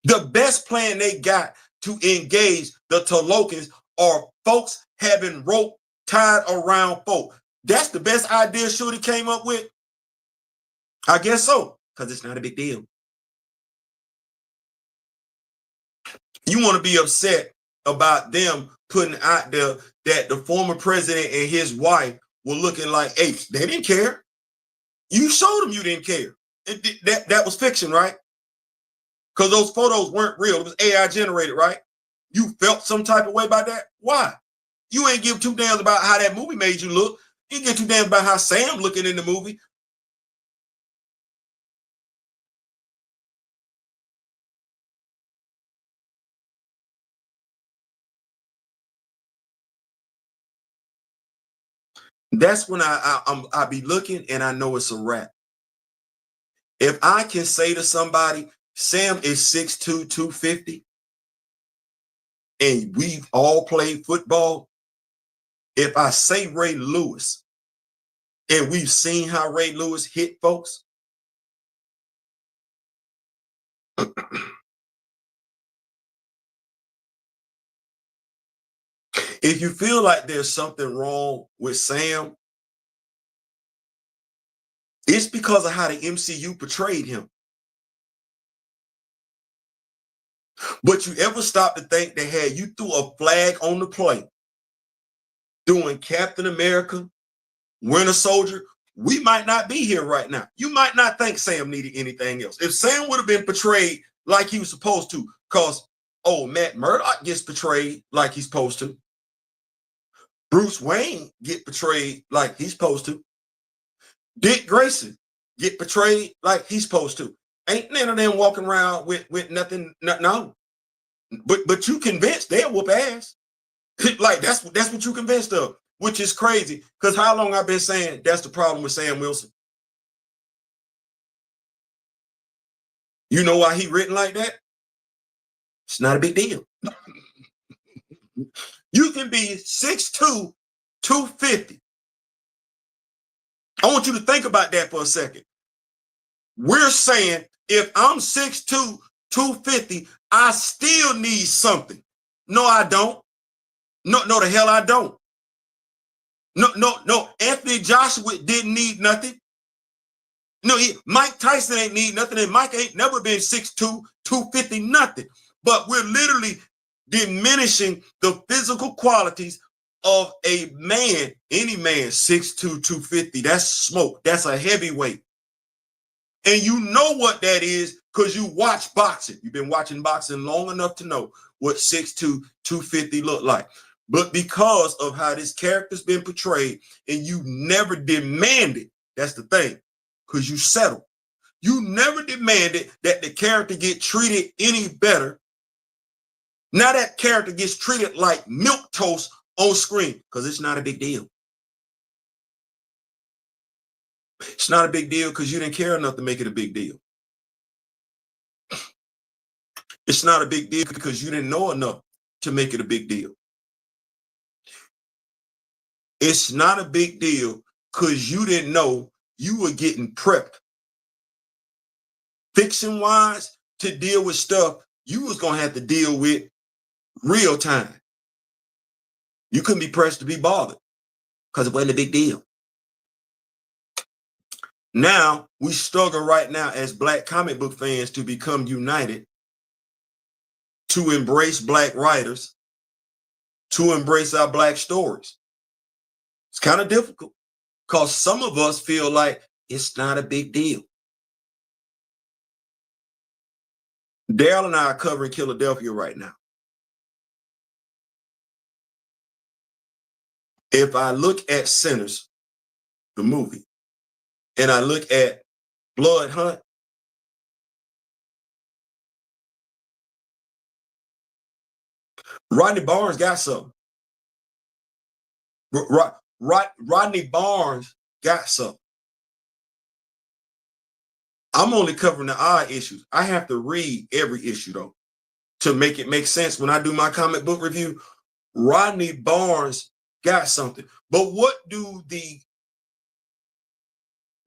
The best plan they got to engage the Tolokans are folks having rope tied around folk. That's the best idea Shooty came up with? I guess so, because it's not a big deal. You want to be upset about them putting out there that the former president and his wife were looking like apes. They didn't care. You showed them you didn't care. That was fiction, right? Because those photos weren't real. It was AI generated, right? You felt some type of way about that? Why? You ain't give two damns about how that movie made you look. You give two damns about how Sam looking in the movie. That's when I be looking and I know it's a wrap. If I can say to somebody, Sam is 6'2", 250, and we've all played football, if I say Ray Lewis, and we've seen how Ray Lewis hit folks, if you feel like there's something wrong with Sam, it's because of how the MCU portrayed him. But you ever stop to think they had you threw a flag on the play doing Captain America, Winter Soldier? We might not be here right now. You might not think Sam needed anything else. If Sam would have been portrayed like he was supposed to, because, oh, Matt Murdock gets portrayed like he's supposed to. Bruce Wayne get portrayed like he's supposed to. Dick Grayson get portrayed like he's supposed to. Ain't none of them walking around with nothing, no. But you convinced they'll whoop ass. Like that's what you convinced of, which is crazy. Because how long I've been saying that's the problem with Sam Wilson? You know why he written like that? It's not a big deal. You can be 6'2", 250. I want you to think about that for a second. We're saying if I'm 6'2", 250, I still need something. No, I don't. No, the hell I don't. No. Anthony Joshua didn't need nothing. No, Mike Tyson ain't need nothing, and Mike ain't never been 6'2", 250, nothing. But we're literally diminishing the physical qualities of a man, any man, 6'2", 250. That's smoke. That's a heavyweight. And you know what that is because you watch boxing. You've been watching boxing long enough to know what 6'2", 250 look like. But because of how this character's been portrayed and you never demanded, that's the thing, because you settle. You never demanded that the character get treated any better. Now that character gets treated like milk toast on screen because it's not a big deal. It's not a big deal because you didn't care enough to make it a big deal. It's not a big deal because you didn't know enough to make it a big deal. It's not a big deal because you didn't know you were getting prepped. Fiction-wise, to deal with stuff you was going to have to deal with real time. You couldn't be pressed to be bothered because it wasn't a big deal. Now, we struggle right now as Black comic book fans to become united, to embrace Black writers, to embrace our Black stories. It's kind of difficult because some of us feel like it's not a big deal. Daryl and I are covering Killadelphia right now. If I look at Sinners, the movie, and I look at Blood Hunt, Rodney Barnes got something. Rodney Barnes got something. I'm only covering the odd issues. I have to read every issue, though, to make it make sense when I do my comic book review. Rodney Barnes got something. But what do the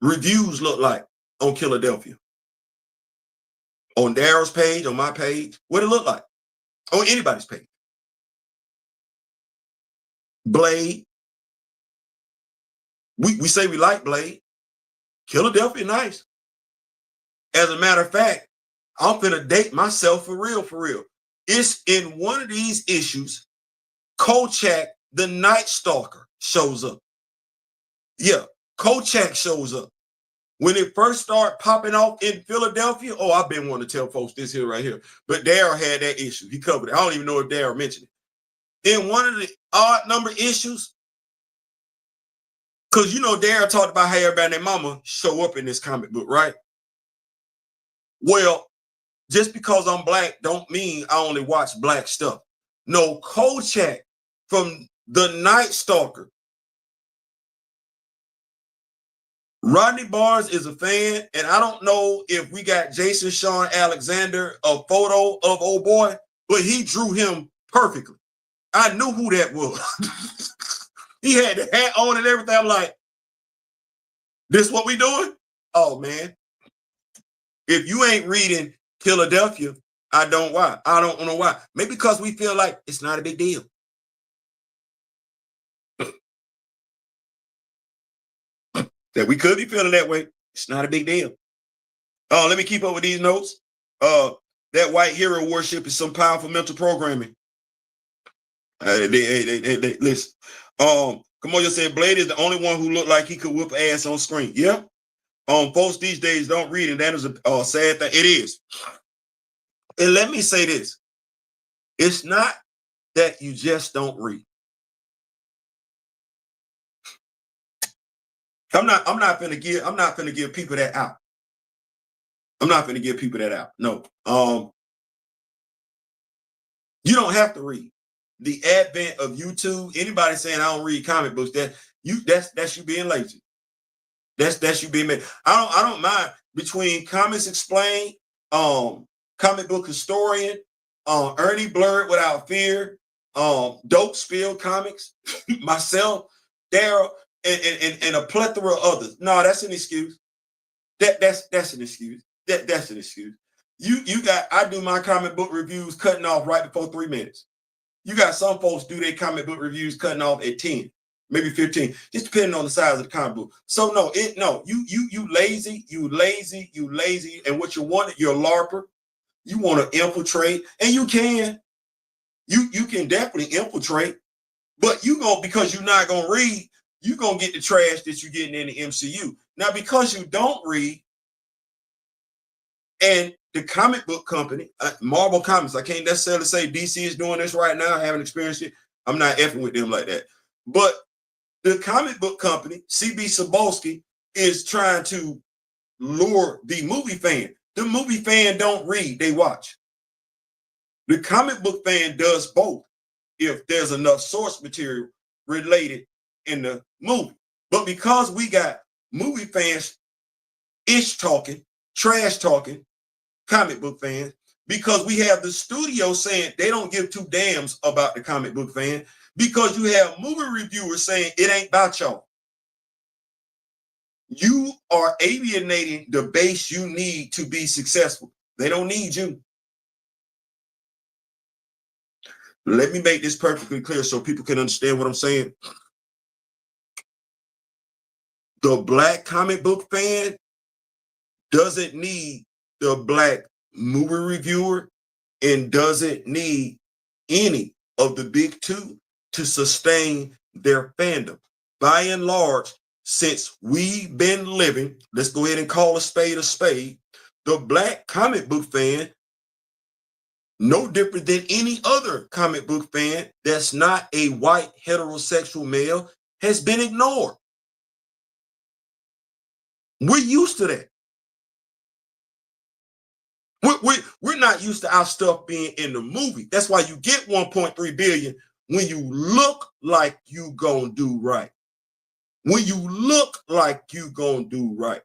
reviews look like on Killadelphia? On Daryl's page, on my page? What it look like? On anybody's page? Blade. We say we like Blade. Killadelphia nice. As a matter of fact, I'm finna date myself for real, for real. It's in one of these issues, Kolchak, the Night Stalker, shows up. Yeah, Kolchak shows up. When it first started popping off in Philadelphia, oh, I've been wanting to tell folks this here right here. But Daryl had that issue. He covered it. I don't even know if Daryl mentioned it. In one of the odd number issues, because you know Daryl talked about how everybody and their mama show up in this comic book, right? Well, just because I'm Black don't mean I only watch Black stuff. No, Kolchak from the Night Stalker. Rodney Barnes is a fan, and I don't know if we got Jason Sean Alexander a photo of old boy, but he drew him perfectly. I knew who that was. He had the hat on and everything. I'm like, this what we doing? Oh, man. If you ain't reading Killadelphia, I don't know why. Maybe because we feel like it's not a big deal. That we could be feeling that way. It's not a big deal. Let me keep up with these notes. That white hero worship is some powerful mental programming. Listen. Kimoyo said Blade is the only one who looked like he could whip ass on screen. Yeah. Folks these days don't read, and that is a sad thing. It is. And let me say this. It's not that you just don't read. I'm not gonna give people that out. I'm not gonna give people that out. No. You don't have to read. The advent of YouTube, anybody saying I don't read comic books, that's you being lazy. That's you being mad. I don't mind between Comics Explained, Comic Book Historian, Ernie Blurred Without Fear, Dope Spill Comics, myself, Daryl, and a plethora of others. No, that's an excuse. That's an excuse. That's an excuse. I do my comic book reviews cutting off right before 3 minutes. You got some folks do their comic book reviews cutting off at 10, maybe 15, just depending on the size of the comic book. So no, you lazy, and what you want, you're a LARPer. You want to infiltrate, and you can. You can definitely infiltrate, but because you're not gonna read, you're gonna get the trash that you're getting in the MCU. Now, because you don't read, and the comic book company, Marvel Comics, I can't necessarily say DC is doing this right now. I haven't experienced it. I'm not effing with them like that. But the comic book company, CB Cebulski, is trying to lure the movie fan. The movie fan don't read, they watch. The comic book fan does both if there's enough source material related in the movie. But because we got movie fans trash talking comic book fans, because we have the studio saying they don't give two damns about the comic book fan, because you have movie reviewers saying it ain't about y'all. You are alienating the base you need to be successful. They don't need you. Let me make this perfectly clear so people can understand what I'm saying. The black comic book fan doesn't need the black movie reviewer and doesn't need any of the big two to sustain their fandom. By and large, since we've been living, let's go ahead and call a spade, the black comic book fan, no different than any other comic book fan that's not a white heterosexual male, has been ignored. We're used to that. We're not used to our stuff being in the movie. That's why you get 1.3 billion when you look like you gonna do right. When you look like you gonna do right.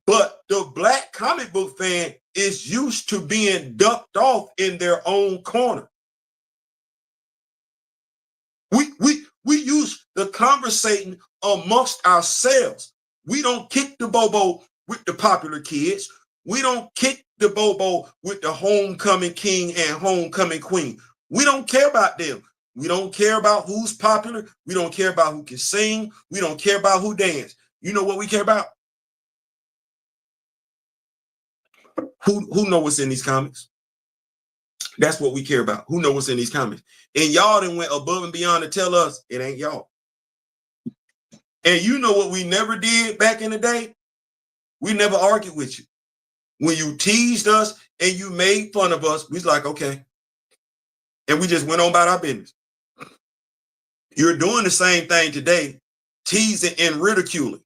But the black comic book fan is used to being ducked off in their own corner. We use the conversating amongst ourselves. We don't kick the bobo with the popular kids. We don't kick the bobo with the homecoming king and homecoming queen. We don't care about them. We don't care about who's popular. We don't care about who can sing. We don't care about who dance. You know what we care about? Who know what's in these comics? That's what we care about. Who know what's in these comics? And y'all done went above and beyond to tell us it ain't y'all. And you know what we never did back in the day? We never argued with you. When you teased us and you made fun of us, we was like, okay. And we just went on about our business. You're doing the same thing today, teasing and ridiculing.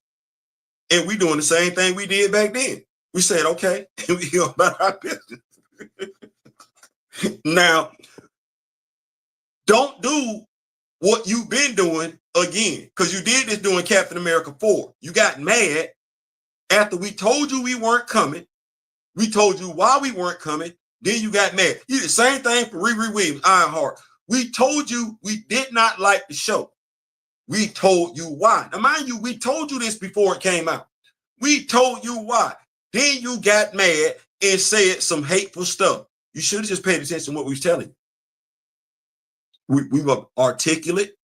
And we doing the same thing we did back then. We said, okay, and we go about our business. Now, don't do what you've been doing again, because you did this doing Captain America 4. You got mad after we told you we weren't coming. We told you why we weren't coming. Then you got mad. You did the same thing for Riri Williams, Ironheart. We told you we did not like the show. We told you why. Now, mind you, we told you this before it came out. We told you why. Then you got mad and said some hateful stuff. You should have just paid attention to what we was telling you. We were articulate.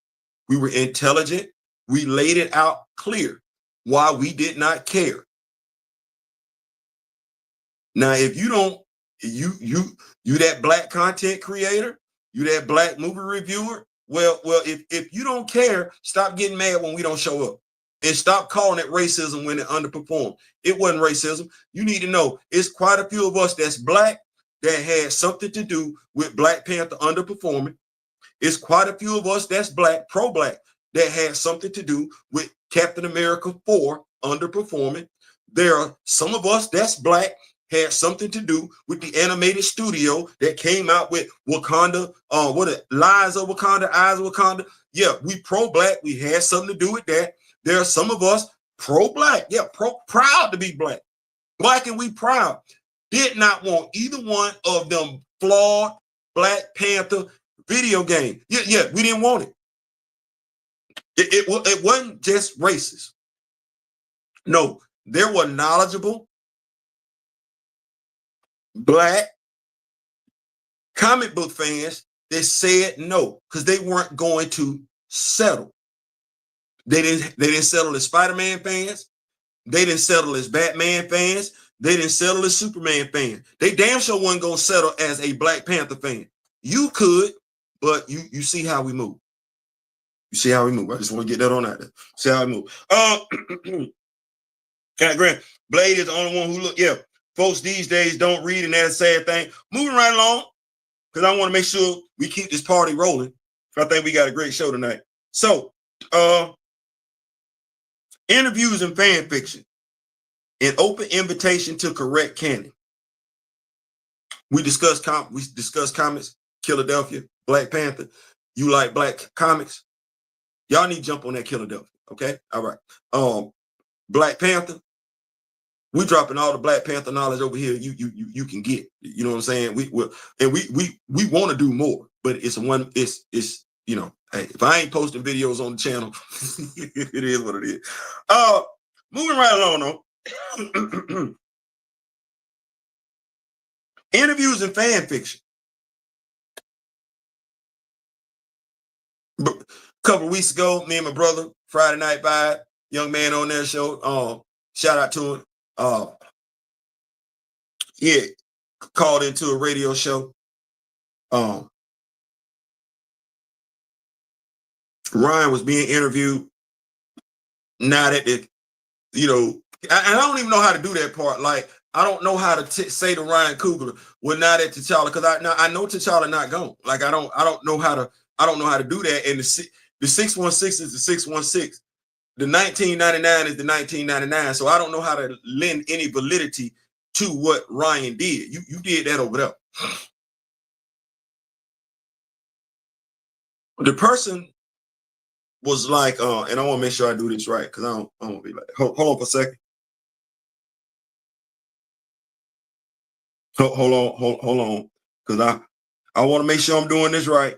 We were intelligent. We laid it out clear why we did not care. Now, if you don't, you that black content creator, you that black movie reviewer, well, if you don't care, stop getting mad when we don't show up. And stop calling it racism when it underperformed. It wasn't racism. You need to know it's quite a few of us that's black that had something to do with Black Panther underperforming. It's quite a few of us that's black, pro-black, that had something to do with Captain America 4 underperforming. There are some of us that's black had something to do with the animated studio that came out with Wakanda, Lies of Wakanda, Eyes of Wakanda. Yeah, we pro-black. We had something to do with that. There are some of us pro-black. Yeah, proud to be black. Black and we proud. Did not want either one of them flawed Black Panther video game. Yeah, we didn't want it. It wasn't just racist. No, there were knowledgeable black comic book fans They said no because they weren't going to settle. They didn't settle as Spider-Man fans. They didn't settle as Batman fans. They didn't settle as Superman fans. They damn sure wasn't gonna settle as a Black Panther fan. You could, but you see how we move. You see how we move. I just want to get that on out there. See how we move. Grant, Blade is the only one who look. Yeah, folks these days don't read, and that's a sad thing. Moving right along, because I want to make sure we keep this party rolling. I think we got a great show tonight. So, interviews and fan fiction. An open invitation to correct canon. We discussed comics, Killadelphia, Black Panther. You like Black comics? Y'all need to jump on that Killadelphia. Okay, all right. Black Panther. We dropping all the Black Panther knowledge over here. You can get. You know what I'm saying? We want to do more, but it's you know. Hey, if I ain't posting videos on the channel, it is what it is. Moving right along though. Interviews and fan fiction. A couple of weeks ago, me and my brother, Friday Night Vibe, young man on their show. Shout out to him. He called into a radio show. Ryan was being interviewed. Now that it, you know, I don't even know how to do that part. Like, I don't know how to say to Ryan Coogler, well, now that T'Challa, because I know T'Challa not gone. Like, I don't know how to do that. And the 616 is the 616. The 1999 is the 1999. So I don't know how to lend any validity to what Ryan did. You did that over there. The person was like, and I want to make sure I do this right because I don't want to be like, hold on for a second. Hold on, because I want to make sure I'm doing this right.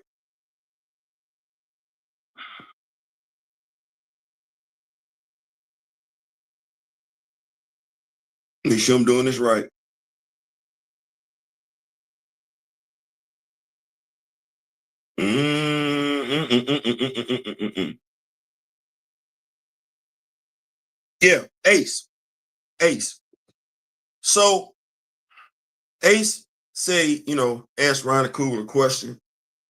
Make sure I'm doing this right. Yeah, Ace. So Ace say, ask Ryan Coogler a question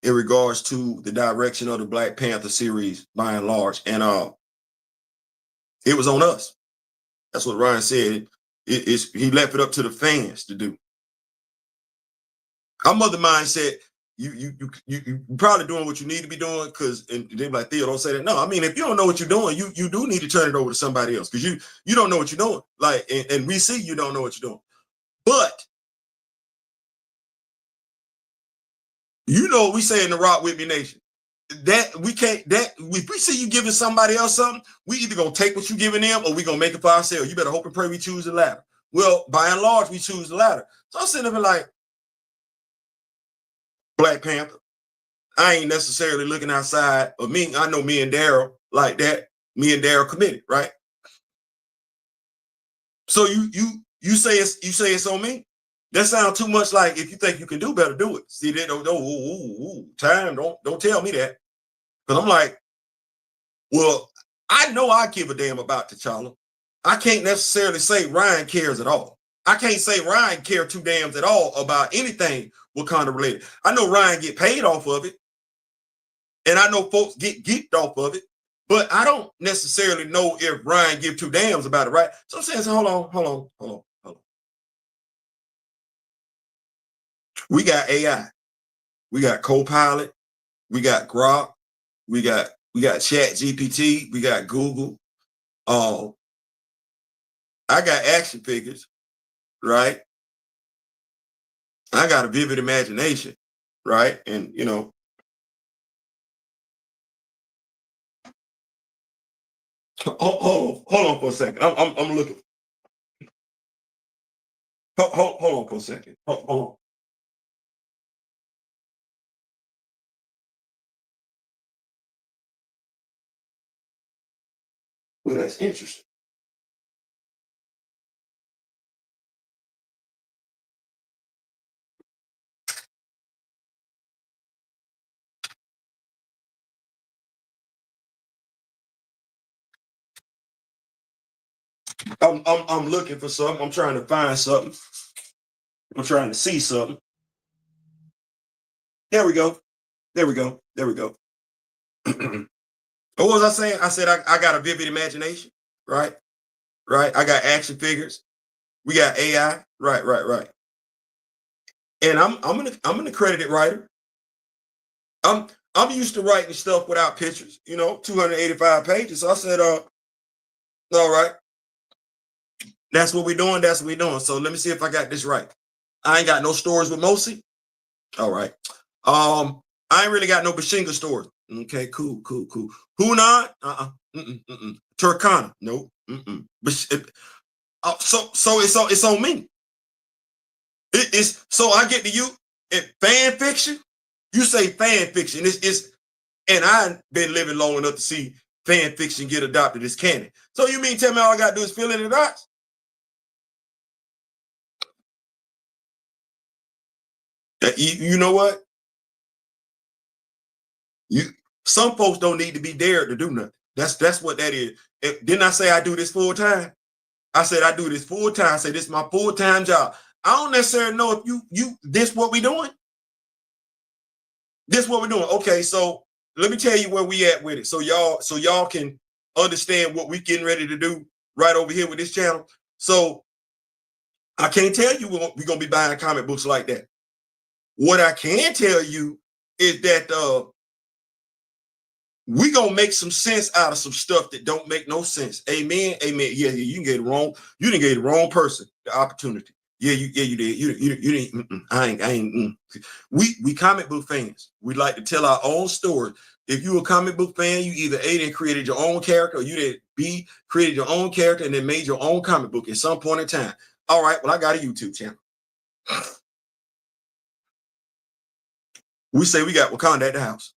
in regards to the direction of the Black Panther series by and large. And it was on us. That's what Ryan said. He left it up to the fans to do. Our mother mind said, you probably doing what you need to be doing, because and they like, Theo, don't say that. No, I mean, if you don't know what you're doing, you do need to turn it over to somebody else, because you don't know what you're doing. Like, and we see you don't know what you're doing. But you know what we say in the Rock With Me Nation. That we can't, that if we see you giving somebody else something, we either gonna take what you giving them or we gonna make it for ourselves. You better hope and pray we choose the latter. Well, by and large, we choose the latter. So I'm sitting there like, Black Panther, I ain't necessarily looking outside of me. I know me and Daryl like that. Me and Daryl committed, right? So you say it's on me. That sounds too much like, if you think you can do better, do it. See, they don't time. Don't tell me that, because I'm like, well, I know I give a damn about T'Challa. I can't necessarily say Ryan cares at all. I can't say Ryan care two damns at all about anything Wakanda related. I know Ryan get paid off of it, and I know folks get geeked off of it, but I don't necessarily know if Ryan give two damns about it, right? So I'm saying, hold on. We got AI, we got Copilot, we got Grok, we got Chat GPT, we got Google. I got action figures, right? I got a vivid imagination, right? And hold on for a second. I'm looking. Hold on for a second. Hold on. Well, that's interesting. I'm looking for something. I'm trying to find something. I'm trying to see something. There we go. There we go. There we go. What was I saying? I said I got a vivid imagination, right? Right. I got action figures. We got AI. Right. And I'm an accredited writer. I'm used to writing stuff without pictures, 285 pages. So I said, all right, that's what we're doing. That's what we're doing. So let me see if I got this right. I ain't got no stories with Mosi. All right. I ain't really got no Bashinga stories. Okay, cool. Hunan? Turkana? Nope. So it's on me. It's so I get to you at fan fiction. You say fan fiction. It's and I've been living long enough to see fan fiction get adopted as canon. So you mean tell me all I gotta do is fill in the dots? You know what? Some folks don't need to be dared to do nothing. That's what that is. Didn't I say I do this full time? I said I do this full time. I say this is my full-time job. I don't necessarily know if you this what we doing. This what we're doing. Okay, so let me tell you where we at with it. So y'all can understand what we getting ready to do right over here with this channel. So I can't tell you we're gonna be buying comic books like that. What I can tell you is that we gonna make some sense out of some stuff that don't make no sense. Amen. Yeah, you can get it wrong. You didn't get the wrong person the opportunity. Yeah, you did. You didn't. I ain't. We comic book fans. We like to tell our own story. If you a comic book fan, you either A, then created your own character, or you did B, created your own character and then made your own comic book at some point in time. All right, well, I got a YouTube channel. We say we got Wakanda at the house.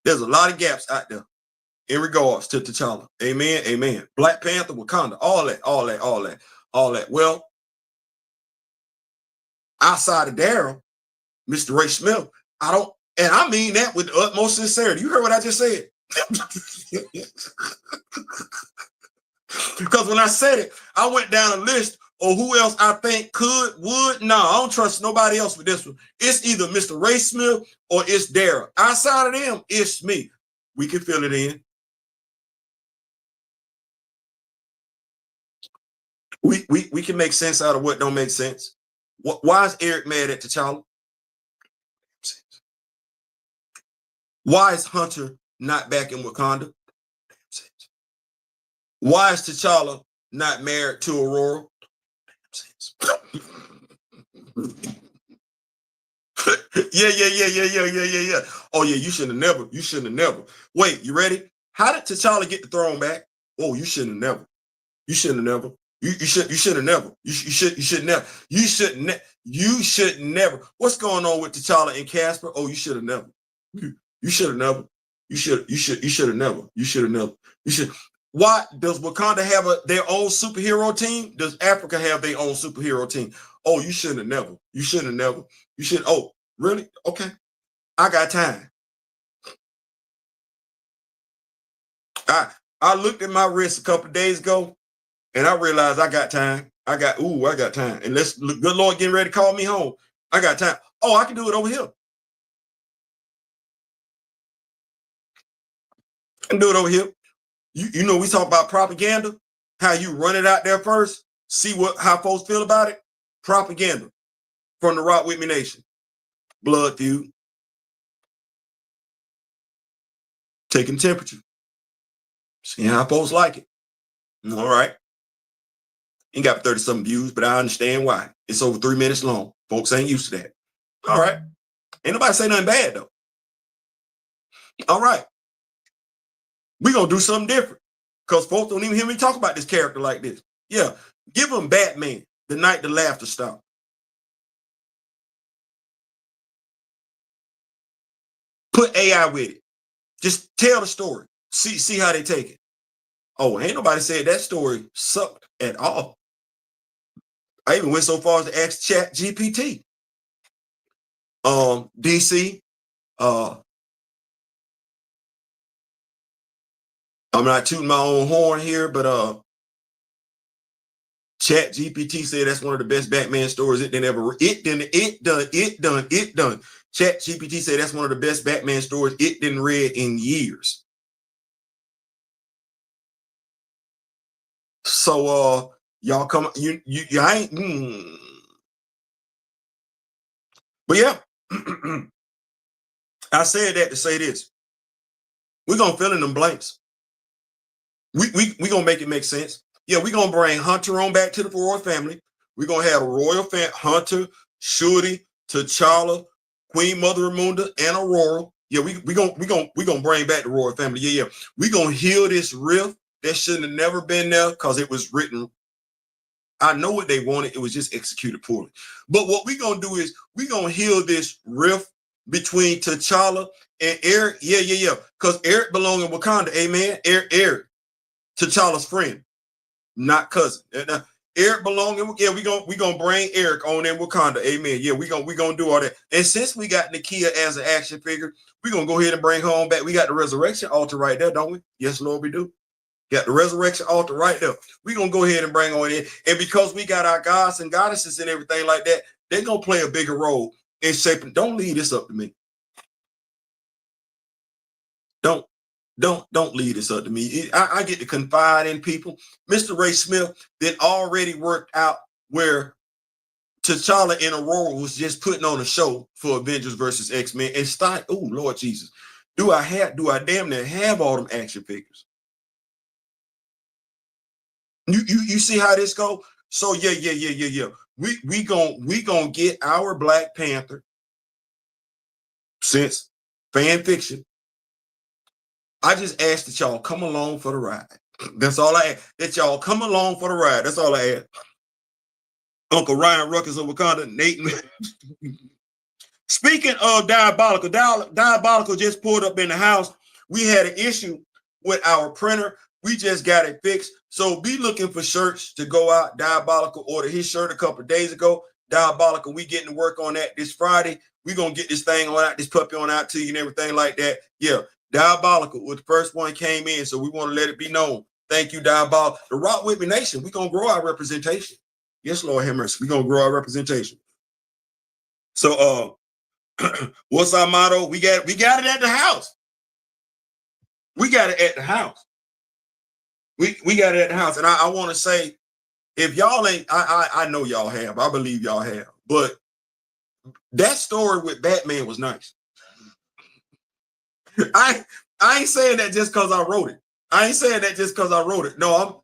There's a lot of gaps out there in regards to T'Challa. Amen. Black Panther, Wakanda, all that. Well, outside of Daryl, Mr. Ray Smith, and I mean that with the utmost sincerity. You heard what I just said? Because when I said it, I went down a list of who else I think would. No, I don't trust nobody else with this one. It's either Mr. Ray Smith or it's Daryl. Outside of them, it's me. We can fill it in. We can make sense out of what don't make sense. Why is Eric mad at T'Challa? Why is Hunter not back in Wakanda? Why is T'Challa not married to Aurora? Yeah. Oh yeah, you shouldn't have never. Wait, you ready? How did T'Challa get the throne back? Oh, you shouldn't have never. You shouldn't have never. You should never. What's going on with T'Challa and Casper? Oh, you should have never. You should have never. You should have never. You should have never. You should. Why does Wakanda have their own superhero team? Does Africa have their own superhero team? Oh, you shouldn't have never. You shouldn't have never. You should. Oh, really? Okay. I got time. I looked at my wrist a couple of days ago, and I realized I got time. I got time. And good Lord getting ready to call me home. I got time. Oh, I can do it over here. I can do it over here. You know, we talk about propaganda, how you run it out there first, see how folks feel about it. Propaganda from the Rock With Me Nation. Blood feud. Taking temperature. See how folks like it. All right. Ain't got 30-something views, but I understand why. It's over 3 minutes long. Folks ain't used to that. All right. Ain't nobody say nothing bad, though. All right. We're going to do something different because folks don't even hear me talk about this character like this. Yeah. Give them Batman, the night the laughter stopped. Put AI with it. Just tell the story. See how they take it. Oh, ain't nobody said that story sucked at all. I even went so far as to ask Chat GPT. DC, I'm not tooting my own horn here, but Chat GPT said that's one of the best Batman stories it done. Chat GPT said that's one of the best Batman stories it didn't read in years. So y'all come, you I ain't. But yeah, I said that to say this. We're gonna fill in them blanks. We gonna make it make sense. Yeah, we're gonna bring Hunter on back to the royal family. We're gonna have a royal family: Hunter, Shuri, T'Challa, Queen Mother Ramunda, and Aurora. Yeah, we gonna bring back the royal family. Yeah. We gonna heal this rift that shouldn't have never been there because it was written. I know what they wanted, it was just executed poorly. But what we gonna do is we gonna heal this rift between T'Challa and Eric. Yeah. Because Eric belongs in Wakanda, amen. Eric, T'Challa's friend, not cousin. Eric belong in, yeah, we gonna bring Eric on in Wakanda, amen. Yeah, we gonna do all that. And since we got Nakia as an action figure, we gonna go ahead and bring her on back. We got the resurrection altar right there, don't we? Yes, Lord, we do. Got the resurrection altar right there. We're going to go ahead and bring on in. And because we got our gods and goddesses and everything like that, they're going to play a bigger role in shaping. Don't leave this up to me. Don't leave this up to me. I get to confide in people. Mr. Ray Smith then already worked out where T'Challa and Aurora was just putting on a show for Avengers versus X-Men. And start, oh, Lord Jesus. Do I damn near have all them action figures? You see how this go? So yeah. We gonna get our Black Panther since fan fiction. I just asked that y'all come along for the ride. That's all I ask. That y'all come along for the ride. That's all I ask. Uncle Ryan Ruckers of Wakanda, Nathan. Speaking of Diabolical, Diabolical just pulled up in the house. We had an issue with our printer. We just got it fixed. So be looking for shirts to go out. Diabolical ordered his shirt a couple of days ago. Diabolical, we getting to work on that this Friday. We're going to get this thing on out, this puppy on out to you and everything like that. Yeah, Diabolical was the first one came in, so we want to let it be known. Thank you, Diabolical. The Rock With Me Nation, we're going to grow our representation. Yes, Lord have mercy. We're going to grow our representation. So what's our motto? We got it at the house. We got it at the house. We got it at the house. And I want to say, if y'all ain't, I know y'all have. I believe y'all have. But that story with Batman was nice. I ain't saying that just because I wrote it. I ain't saying that just because I wrote it. No,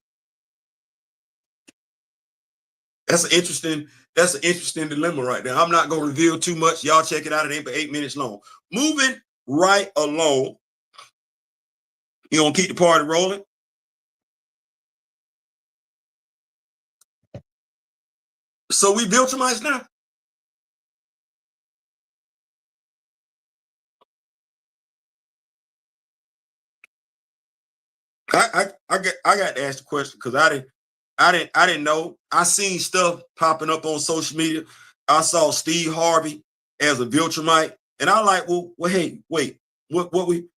that's an interesting dilemma right there. I'm not going to reveal too much. Y'all check it out. It ain't but 8 minutes long. Moving right along. You gonna keep the party rolling? So we Viltrumites now. I got to ask the question because I didn't know. I seen stuff popping up on social media. I saw Steve Harvey as a Viltrumite, and I like, well, hey, wait, what we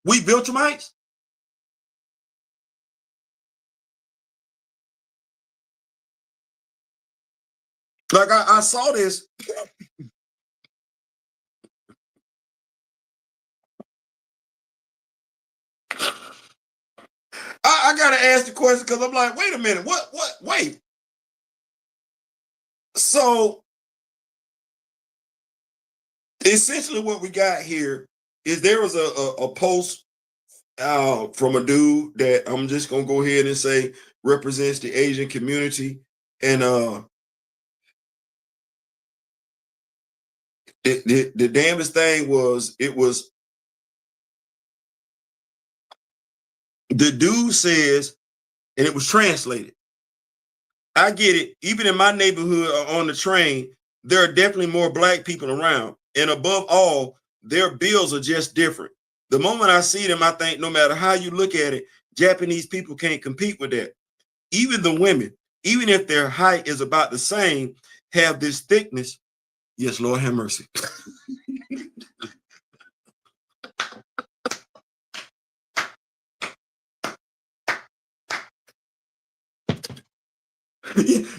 Viltrumites? Like I saw this. I gotta ask the question because I'm like, wait a minute, wait. So essentially what we got here is there was a post from a dude that I'm just gonna go ahead and say represents the Asian community. And the damnest thing was the dude says, and it was translated. I get it. Even in my neighborhood on the train, there are definitely more Black people around. And above all, their bills are just different. The moment I see them, I think no matter how you look at it, Japanese people can't compete with that. Even the women, even if their height is about the same, have this thickness. Yes, Lord have mercy.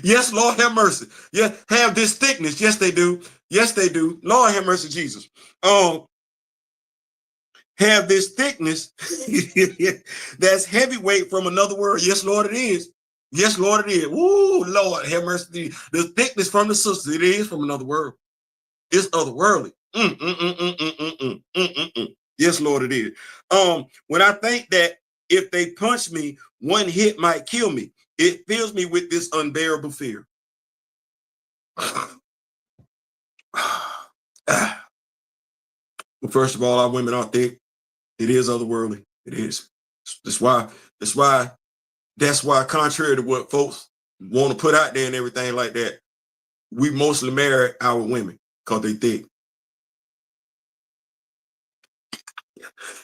Yes, Lord have mercy. Yeah, have this thickness. Yes, they do. Yes, they do. Lord have mercy, Jesus. Have this thickness that's heavyweight from another world. Yes, Lord, it is. Yes, Lord, it is. Woo, Lord have mercy. The thickness from the sister, it is from another world. It's otherworldly. Yes, Lord, it is. When I think that if they punch me, one hit might kill me, it fills me with this unbearable fear. Well, first of all, our women are thick. It is otherworldly. It is. That's why, contrary to what folks want to put out there and everything like that, we mostly marry our women because they thick.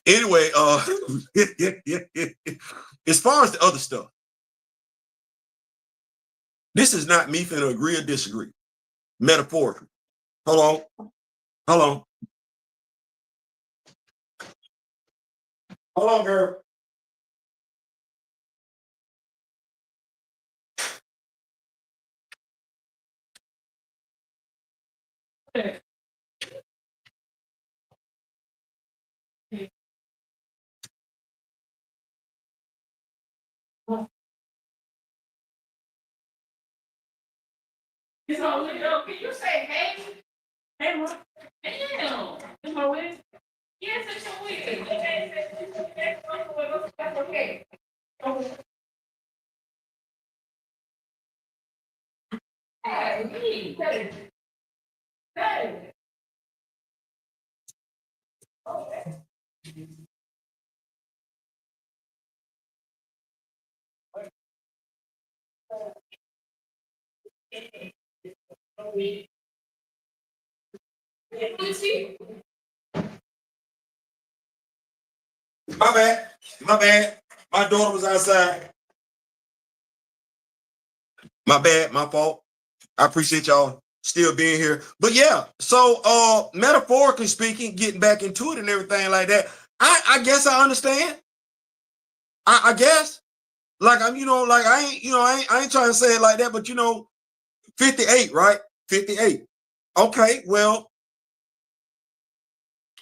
Anyway, as far as the other stuff, this is not me finna agree or disagree. Metaphorically. Hold on. Hold on, girl. It's all lit up. Can you say hey? Hey, what? Damn. It's my wig? Yes, it's your wig. That's okay. Hey, hey. Okay. My bad. My bad. My daughter was outside. My bad. My fault. I appreciate y'all still being here. But yeah, so metaphorically speaking, getting back into it and everything like that, I guess I understand. I guess. Like I'm, like I ain't trying to say it like that, but 58, right? 58. Okay, well,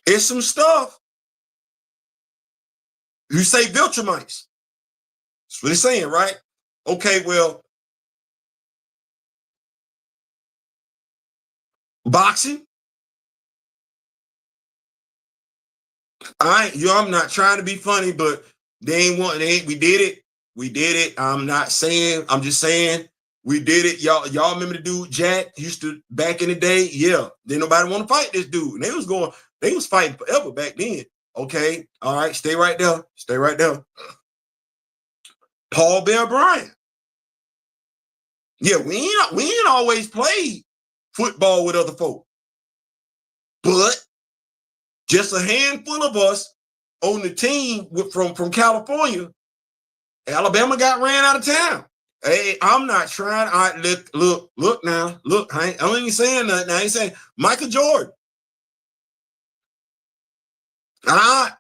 it's some stuff. You say Viltrumites. That's what it's saying, right? Okay, well, boxing. I'm not trying to be funny, but we did it. We did it. I'm just saying we did it. Y'all remember the dude Jack used to back in the day? Yeah. Didn't nobody want to fight this dude. And they was fighting forever back then. Okay. All right. Stay right there. Stay right there. Paul Bear Bryant. Yeah, we ain't always played football with other folk. But just a handful of us on the team from California, Alabama got ran out of town. Hey, I'm not trying. Look now. Look, I ain't saying nothing. I ain't saying Michael Jordan.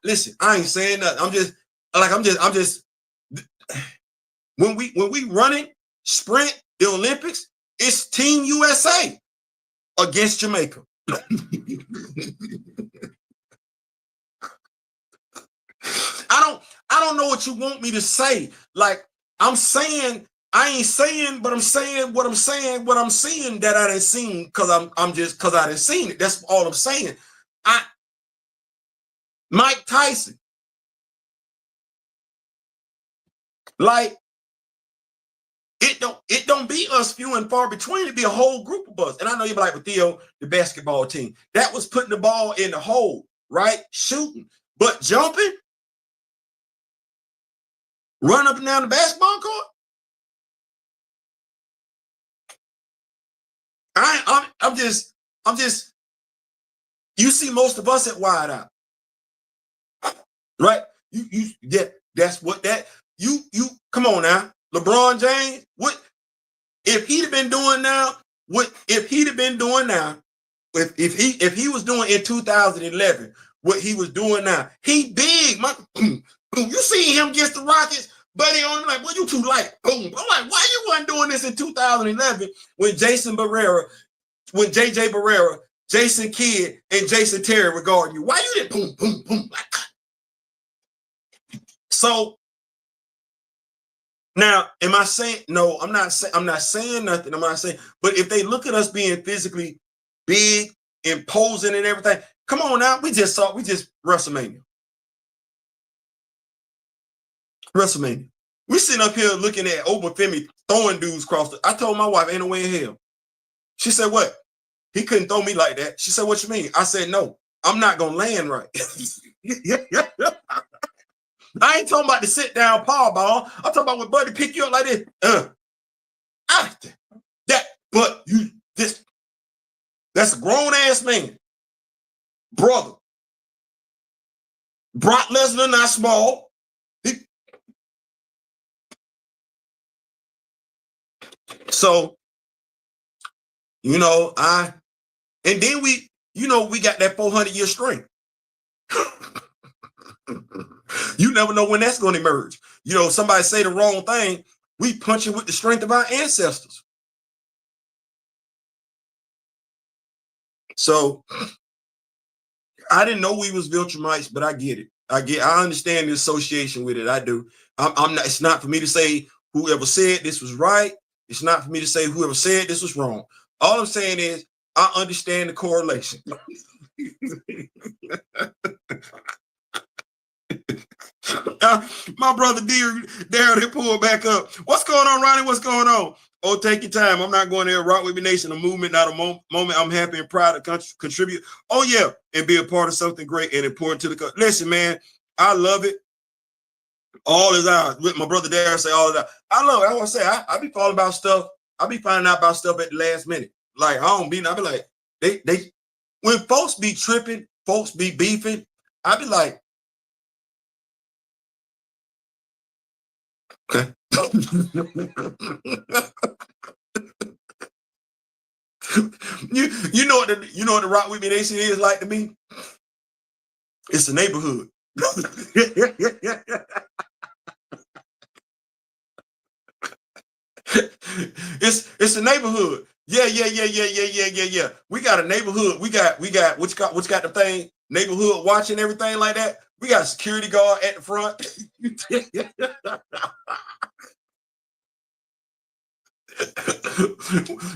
Listen, I ain't saying nothing. I'm just when we running sprint the Olympics, it's Team USA against Jamaica. I don't know what you want me to say. Like I'm saying, I ain't saying, but I'm saying what I'm saying that I didn't seen because I didn't seen it. That's all I'm saying. Mike Tyson. Like it don't be us few and far between. It be a whole group of us. And I know you're like with Theo, the basketball team. That was putting the ball in the hole, right? Shooting. But jumping, run up and down the basketball court. I'm just, you see most of us at wide out. Right? That's what you come on now. LeBron James, what if he'd have been doing now? If he was doing in 2011 what he was doing now? He big, you see him against the Rockets, Buddy on like, well, you too light. Boom. I'm like, why you wasn't doing this in 2011 when Jason Barrera, when JJ Barrera, Jason Kidd, and Jason Terry regarding you? Why you didn't boom, boom, boom? So now, am I saying no? I'm not saying nothing. I'm not saying, but if they look at us being physically big, imposing, and everything, come on now. We just WrestleMania. WrestleMania. We sitting up here looking at Obafemi throwing dudes across the. I told my wife, ain't no way in hell. She said, what? He couldn't throw me like that. She said, what you mean? I said, no, I'm not gonna land right. I ain't talking about the sit down power ball. I'm talking about when Buddy pick you up like this. But you this that's a grown ass man, brother. Brock Lesnar not small. So, you know, and then we got that 400-year strength. You never know when that's going to emerge. You know, somebody say the wrong thing, we punch it with the strength of our ancestors. So I didn't know we was Viltrumites, but I get it. I understand the association with it. I do. I'm not. It's not for me to say whoever said this was right. It's not for me to say whoever said this was wrong. All I'm saying is I understand the correlation. My brother Daryl, they pulled back up. What's going on, Ronnie? What's going on? Oh, take your time. I'm not going there. Rock with me nation, a movement, not a moment. I'm happy and proud to contribute. Oh, yeah, and be a part of something great and important to the country. Listen, man, I love it. All is ours. With my brother Daryl say all of that. I love it. I want to say I be falling about stuff. I be finding out about stuff at the last minute. Like I be like, they when folks be tripping, folks be beefing, I be like, okay. you know what the Rock With Me Nation is like to me? It's a neighborhood. It's a neighborhood. Yeah. We got a neighborhood. We got what's got the thing, neighborhood watch and everything like that. We got a security guard at the front.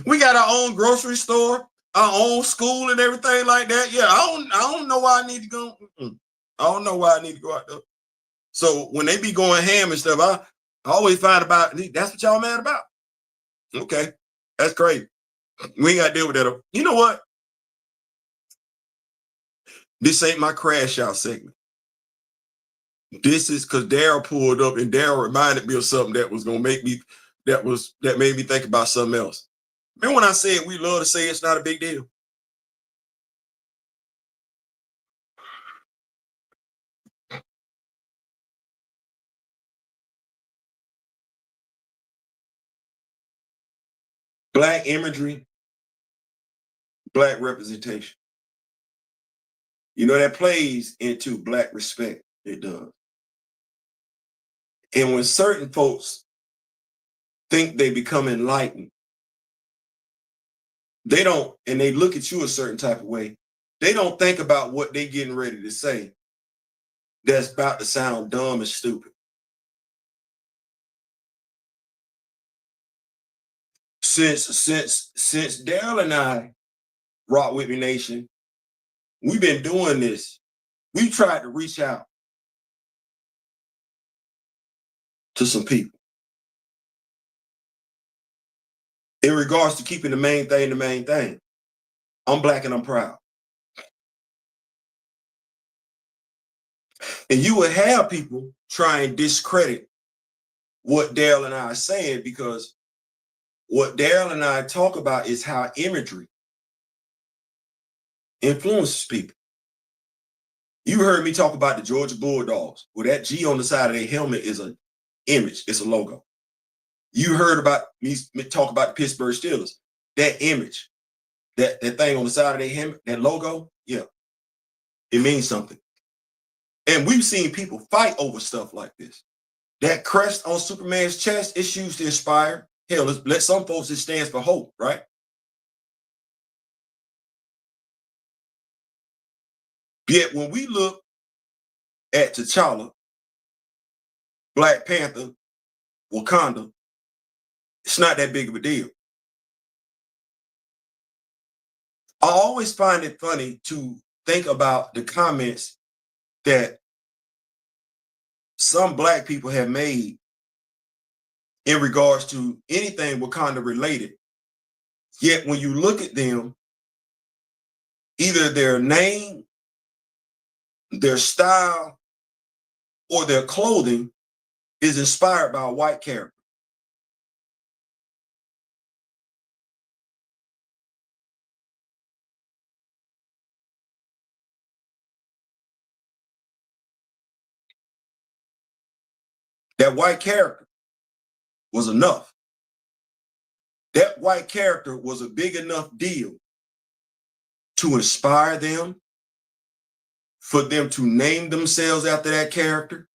We got our own grocery store, our own school and everything like that. Yeah, I don't know why I need to go. I don't know why I need to go out there. So when they be going ham and stuff, I always find about that's what y'all mad about. Okay, that's crazy. We ain't got to deal with that. You know what? This ain't my crash out segment. This is because Daryl pulled up and Daryl reminded me of something that was gonna make me that made me think about something else. Remember when I said we love to say it's not a big deal? Black imagery, Black representation. You know, that plays into Black respect. It does. And when certain folks think they become enlightened, they don't, and they look at you a certain type of way, they don't think about what they getting ready to say that's about to sound dumb and stupid. Since Daryl and I, Rock With Me Nation, we've been doing this. We tried to reach out to some people in regards to keeping the main thing. I'm Black and I'm proud. And you would have people try and discredit what Daryl and I are saying, because what Daryl and I talk about is how imagery influences people. You heard me talk about the Georgia Bulldogs. Well, that G on the side of their helmet is an image. It's a logo. You heard about me talk about the Pittsburgh Steelers. That image, that thing on the side of their helmet, that logo, yeah, it means something. And we've seen people fight over stuff like this. That crest on Superman's chest is used to inspire. Hell, let some folks, it stands for hope, right? Yet when we look at T'Challa, Black Panther, Wakanda, it's not that big of a deal. I always find it funny to think about the comments that some Black people have made in regards to anything Wakanda related. Yet when you look at them, either their name, their style, or their clothing is inspired by a white character. That white character was enough. That white character was a big enough deal to inspire them, for them to name themselves after that character,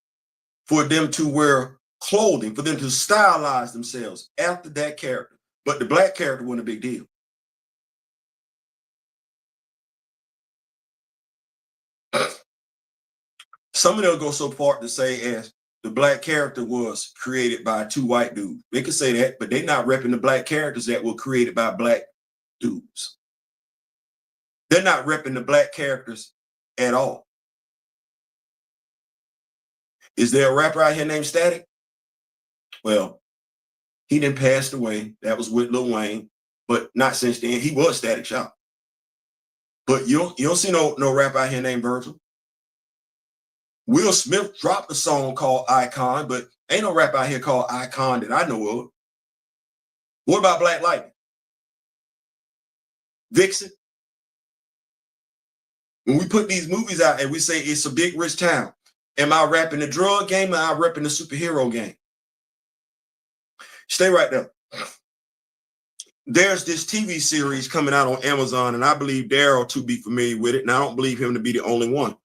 for them to wear clothing, for them to stylize themselves after that character. But the Black character wasn't a big deal. Some of them go so far to say as the Black character was created by 2 white dudes. They could say that, but they're not repping the Black characters that were created by Black dudes. They're not repping the Black characters at all. Is there a rapper out here named Static? Well, he then passed away. That was with Lil Wayne, but not since then. He was Static Shock. But you don't see no rapper out here named Virgil. Will Smith dropped a song called Icon, but ain't no rap out here called Icon that I know of. What about Black Lightning? Vixen? When we put these movies out and we say it's a big rich town, am I rapping the drug game or am I rapping the superhero game? Stay right there. There's this TV series coming out on Amazon, and I believe Daryl to be familiar with it, and I don't believe him to be the only one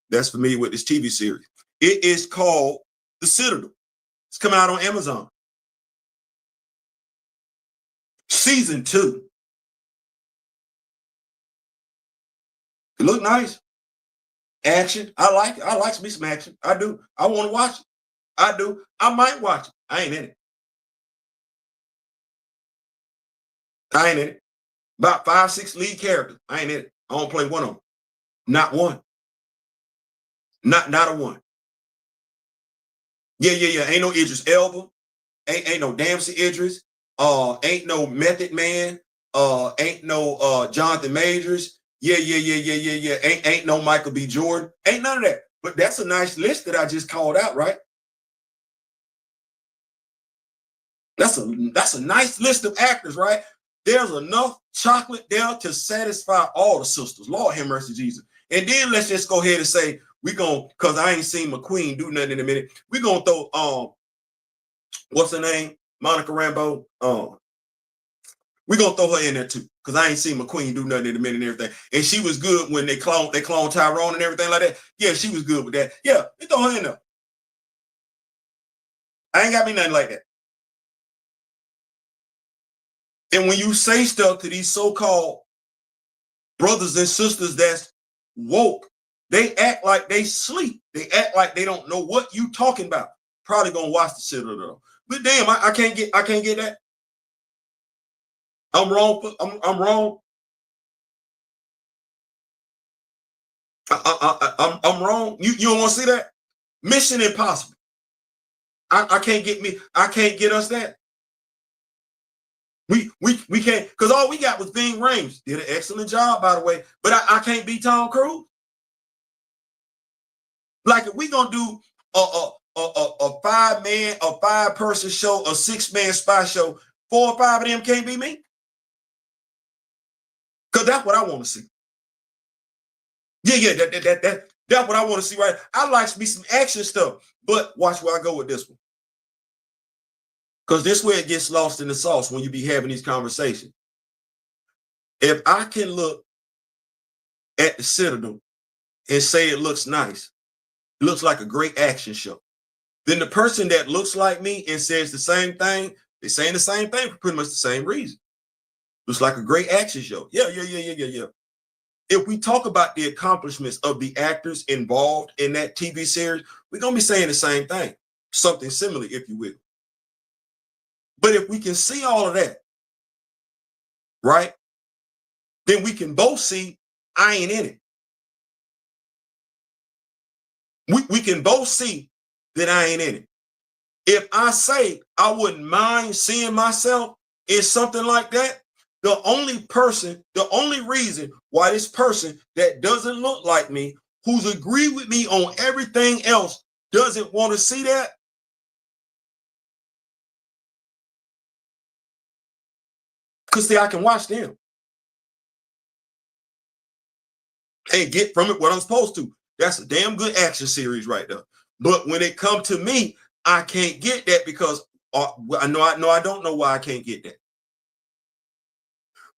that's familiar with this TV series. It is called The Citadel. It's coming out on Amazon. Season 2. It look nice. Action. I like it. I like me some action. I do. I want to watch it. I do. I might watch it. I ain't in it. I ain't in it. About 5, 6 lead characters. I ain't in it. I don't play one of them. Not one. Not a one. Yeah. Ain't no Idris Elba. Ain't no Dempsey Idris. Ain't no Method Man. Ain't no Jonathan Majors. Yeah. Ain't no Michael B. Jordan. Ain't none of that. But that's a nice list that I just called out, right? That's a nice list of actors, right? There's enough chocolate there to satisfy all the sisters. Lord have mercy, Jesus. And then let's just go ahead and say, because I ain't seen McQueen do nothing in a minute, we're going to throw, what's her name? Monica Rambeau. We're going to throw her in there too, because I ain't seen McQueen do nothing in a minute and everything. And she was good when they cloned Tyrone and everything like that. Yeah, she was good with that. Yeah, we throw her in there. I ain't got me nothing like that. And when you say stuff to these so-called brothers and sisters that's woke, they act like they sleep. They act like they don't know what you talking about. Probably gonna watch the Citadel though. But damn, I can't get that. I'm wrong. I'm wrong. I'm wrong. You don't want to see that? Mission Impossible. I can't get us that. We can't, because all we got was Ving Rhames. Did an excellent job, by the way. But I can't beat Tom Cruise. Like if we gonna do a 5-man, a 5-person show, a 6-man spy show, 4 or 5 of them can't be me. Because that's what I want to see. Yeah, that's what I want to see, right? I like me some action stuff, but watch where I go with this one. Because this way it gets lost in the sauce when you be having these conversations. If I can look at the Citadel and say it looks nice, it looks like a great action show. then the person that looks like me and says the same thing, they're saying the same thing for pretty much the same reason. Looks like a great action show. Yeah. If we talk about the accomplishments of the actors involved in that TV series, we're going to be saying the same thing, something similar, if you will. But if we can see all of that, right, then we can both see I ain't in it. We can both see that I ain't in it. If I say I wouldn't mind seeing myself in something like that, the only reason why this person that doesn't look like me, who's agreed with me on everything else, doesn't want to see that, because see, I can watch them and get from it what I'm supposed to. That's a damn good action series right there. But when it comes to me, I can't get that because I don't know why I can't get that.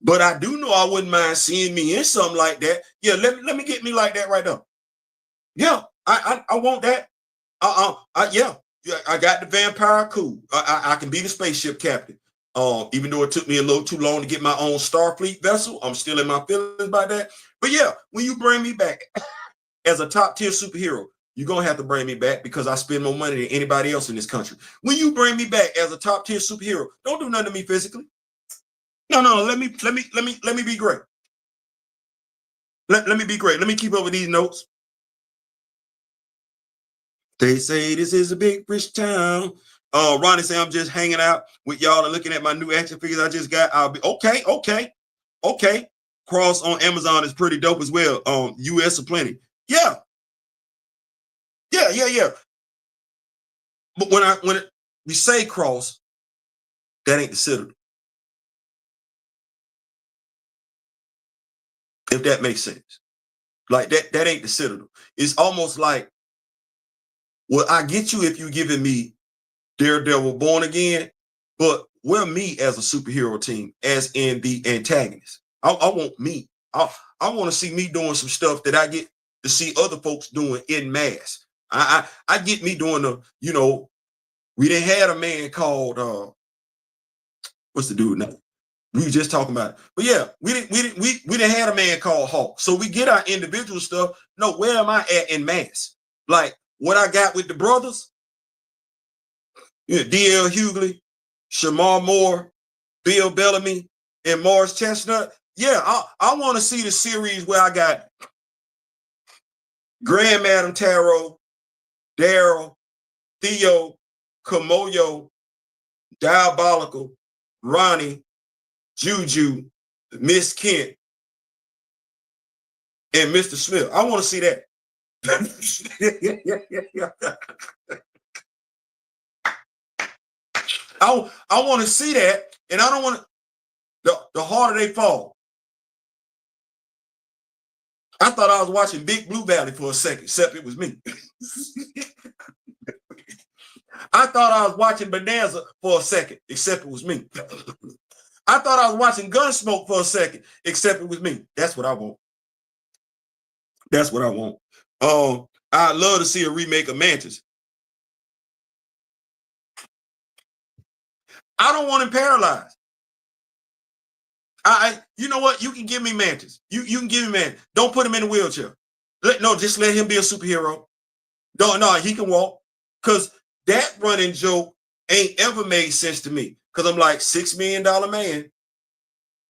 But I do know I wouldn't mind seeing me in something like that. Yeah, let me get me like that right now. Yeah, I want that. Yeah, I got the vampire. Cool. I can be the spaceship captain. Even though it took me a little too long to get my own Starfleet vessel, I'm still in my feelings about that. But yeah, when you bring me back as a top tier superhero, you're gonna have to bring me back because I spend more money than anybody else in this country. When you bring me back as a top tier superhero, don't do nothing to me physically. No, let me be great. Let me be great. Let me keep up with these notes. They say this is a big rich town. Ronnie say I'm just hanging out with y'all and looking at my new action figures I just got. I'll be okay. Cross on Amazon is pretty dope as well. US aplenty. Yeah. But when we say cross, that ain't the Citadel. If that makes sense. Like that ain't the Citadel. It's almost like, well, I get you if you're giving me Daredevil Born Again, but we're me as a superhero team, as in the antagonist. I want me. I want to see me doing some stuff that I get to see other folks doing in mass. I get me doing we didn't have a man called what's the dude now? We were just talking about it. But yeah, we didn't have a man called Hulk. So we get our individual stuff. No, where am I at in mass? Like what I got with the brothers, D.L. Hughley, Shamar Moore, Bill Bellamy, and Morris Chestnut. Yeah, I want to see the series where I got Grand Madam Tarot, Daryl, Theo, Kimoyo, Diabolical, Ronnie, Juju, Miss Kent, and Mr. Smith. I want to see that. I want to see that, and I don't want to. The harder they fall. I thought I was watching Big Blue Valley for a second, except it was me. I thought I was watching Bonanza for a second, except it was me. I thought I was watching Gunsmoke for a second, except it was me. That's what I want. That's what I want. I'd love to see a remake of Mantis. I don't want him paralyzed. You know what? You can give me Mantis. You can give me Mantis. Don't put him in a wheelchair. Just let him be a superhero. No, he can walk. Because that running joke ain't ever made sense to me. Because I'm like, $6 million man.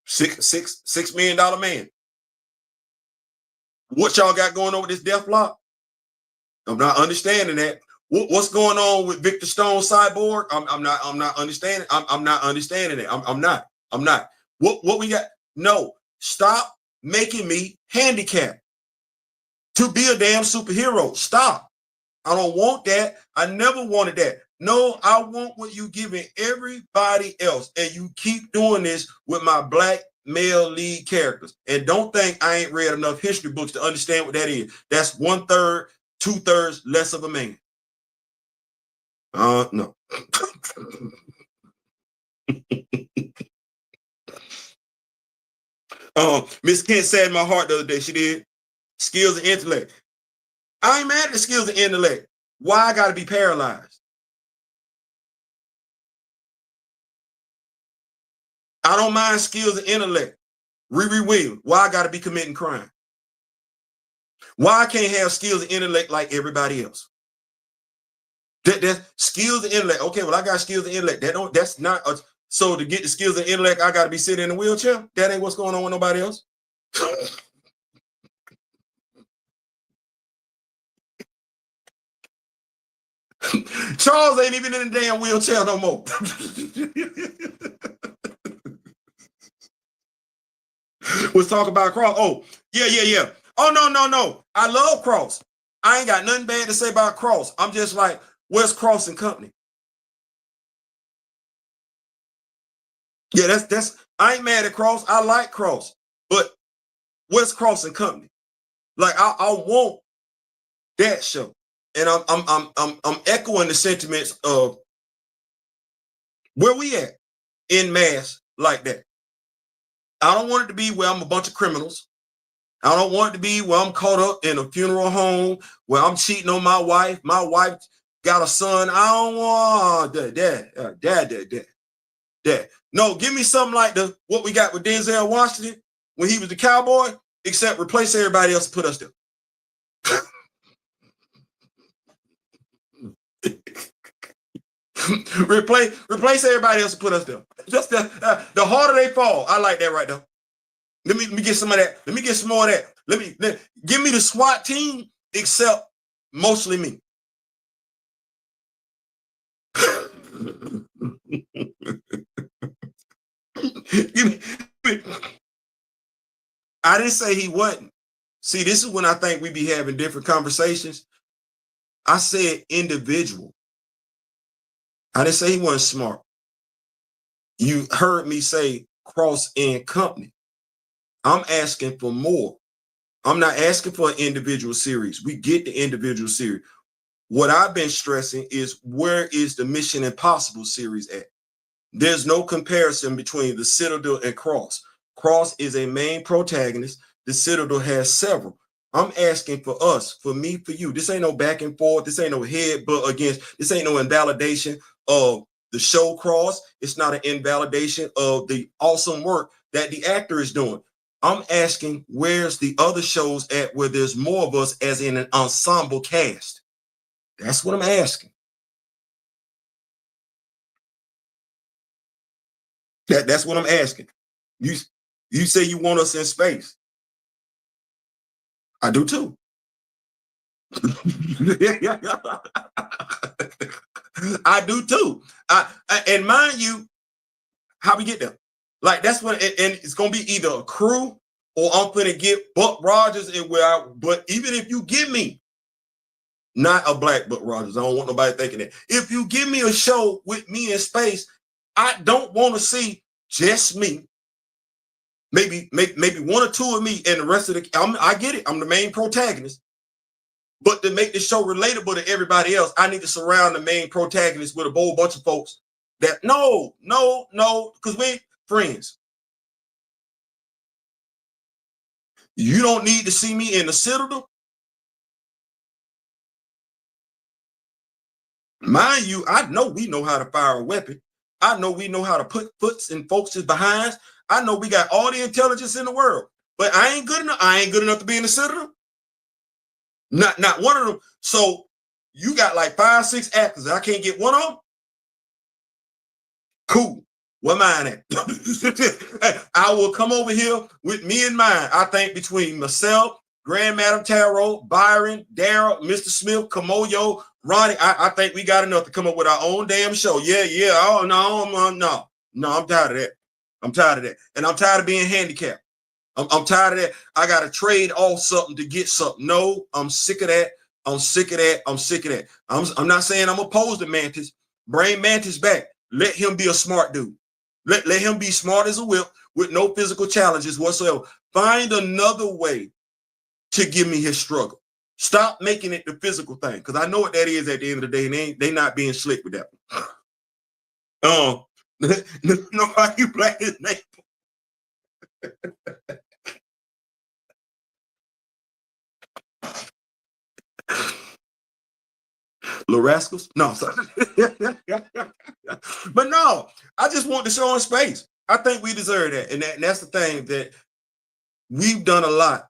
$6 million man. What y'all got going on with this death block? I'm not understanding that. What's going on with Victor Stone Cyborg? I'm not understanding. I'm not understanding it. I'm not. What we got? No, stop making me handicapped to be a damn superhero. Stop. I don't want that. I never wanted that. No, I want what you giving everybody else. And you keep doing this with my black male lead characters. And don't think I ain't read enough history books to understand what that is. That's 1/3, 2/3 less of a man. No. Miss Kent said in my heart the other day, she did. Skills and intellect. I ain't mad at the skills and intellect. Why I gotta be paralyzed? I don't mind skills and intellect. Riri Williams, why I gotta be committing crime? Why I can't have skills and intellect like everybody else? That's skills and intellect. Okay, well, I got skills and intellect. That's not so to get the skills and intellect, I gotta be sitting in a wheelchair. That ain't what's going on with nobody else. Charles ain't even in the damn wheelchair no more. Let's talk about Cross. Oh, yeah. Oh, no. I love Cross. I ain't got nothing bad to say about Cross. I'm just like, where's Cross and Company? Yeah, that's I ain't mad at Cross. I like Cross, but where's Cross and Company? Like I want that show. And I'm echoing the sentiments of where we at in mass like that. I don't want it to be where I'm a bunch of criminals. I don't want it to be where I'm caught up in a funeral home, where I'm cheating on my wife. My wife got a son. I don't want that. No, give me something like what we got with Denzel Washington when he was the cowboy, except replace everybody else and put us there. replace everybody else and put us there. Just the harder they fall. I like that right there. Let me get some of that. Let me get some more of that. Give me the SWAT team, except mostly me. I didn't say he wasn't. See, this is when I think we be having different conversations. I said individual. I didn't say he wasn't smart. You heard me say Cross and Company. I'm asking for more. I'm not asking for an individual series. We get the individual series. What I've been stressing is, where is the Mission Impossible series at? There's no comparison between the Citadel and Cross. Cross is a main protagonist. The Citadel has several. I'm asking for us, for me, for you. This ain't no back and forth. This ain't no headbutt against. This ain't no invalidation of the show Cross. It's not an invalidation of the awesome work that the actor is doing. I'm asking, where's the other shows at where there's more of us as in an ensemble cast? That's what I'm asking. That's what I'm asking. You say you want us in space. I do too. I do too. And mind you, how we get there. Like that's what, and it's gonna be either a crew or I'm gonna get Buck Rogers and but even if you give me not a black Buck Rogers, I don't want nobody thinking that. If you give me a show with me in space, I don't want to see just me. Maybe one or two of me and the rest of I get it. I'm the main protagonist. But to make the show relatable to everybody else, I need to surround the main protagonist with a whole bunch of folks that no, because we ain't friends. You don't need to see me in the Citadel. Mind you, I know we know how to fire a weapon. I know we know how to put foots in folks' behinds. I know we got all the intelligence in the world, but I ain't good enough. I ain't good enough to be in the Citadel. Not one of them. So you got like 5, 6 actors, and I can't get one of them. Cool. Where mine at? I will come over here with me and mine. I think between myself, Grand Madam Tarot, Byron, Daryl, Mr. Smith, Kimoyo, Ronnie, I think we got enough to come up with our own damn show. Yeah. Oh no. I'm tired of that. I'm tired of that, and I'm tired of being handicapped. I'm tired of that. I gotta trade off something to get something. No, I'm sick of that. I'm sick of that. I'm not saying I'm opposed to Mantis. Bring Mantis back. Let him be a smart dude. Let him be smart as a whip with no physical challenges whatsoever. Find another way to give me his struggle. Stop making it the physical thing, because I know what that is at the end of the day, and they not being slick with that one. Nobody play his name. Little rascals? No, sorry. But no, I just want the show in space. I think we deserve that. And that's the thing, that we've done a lot.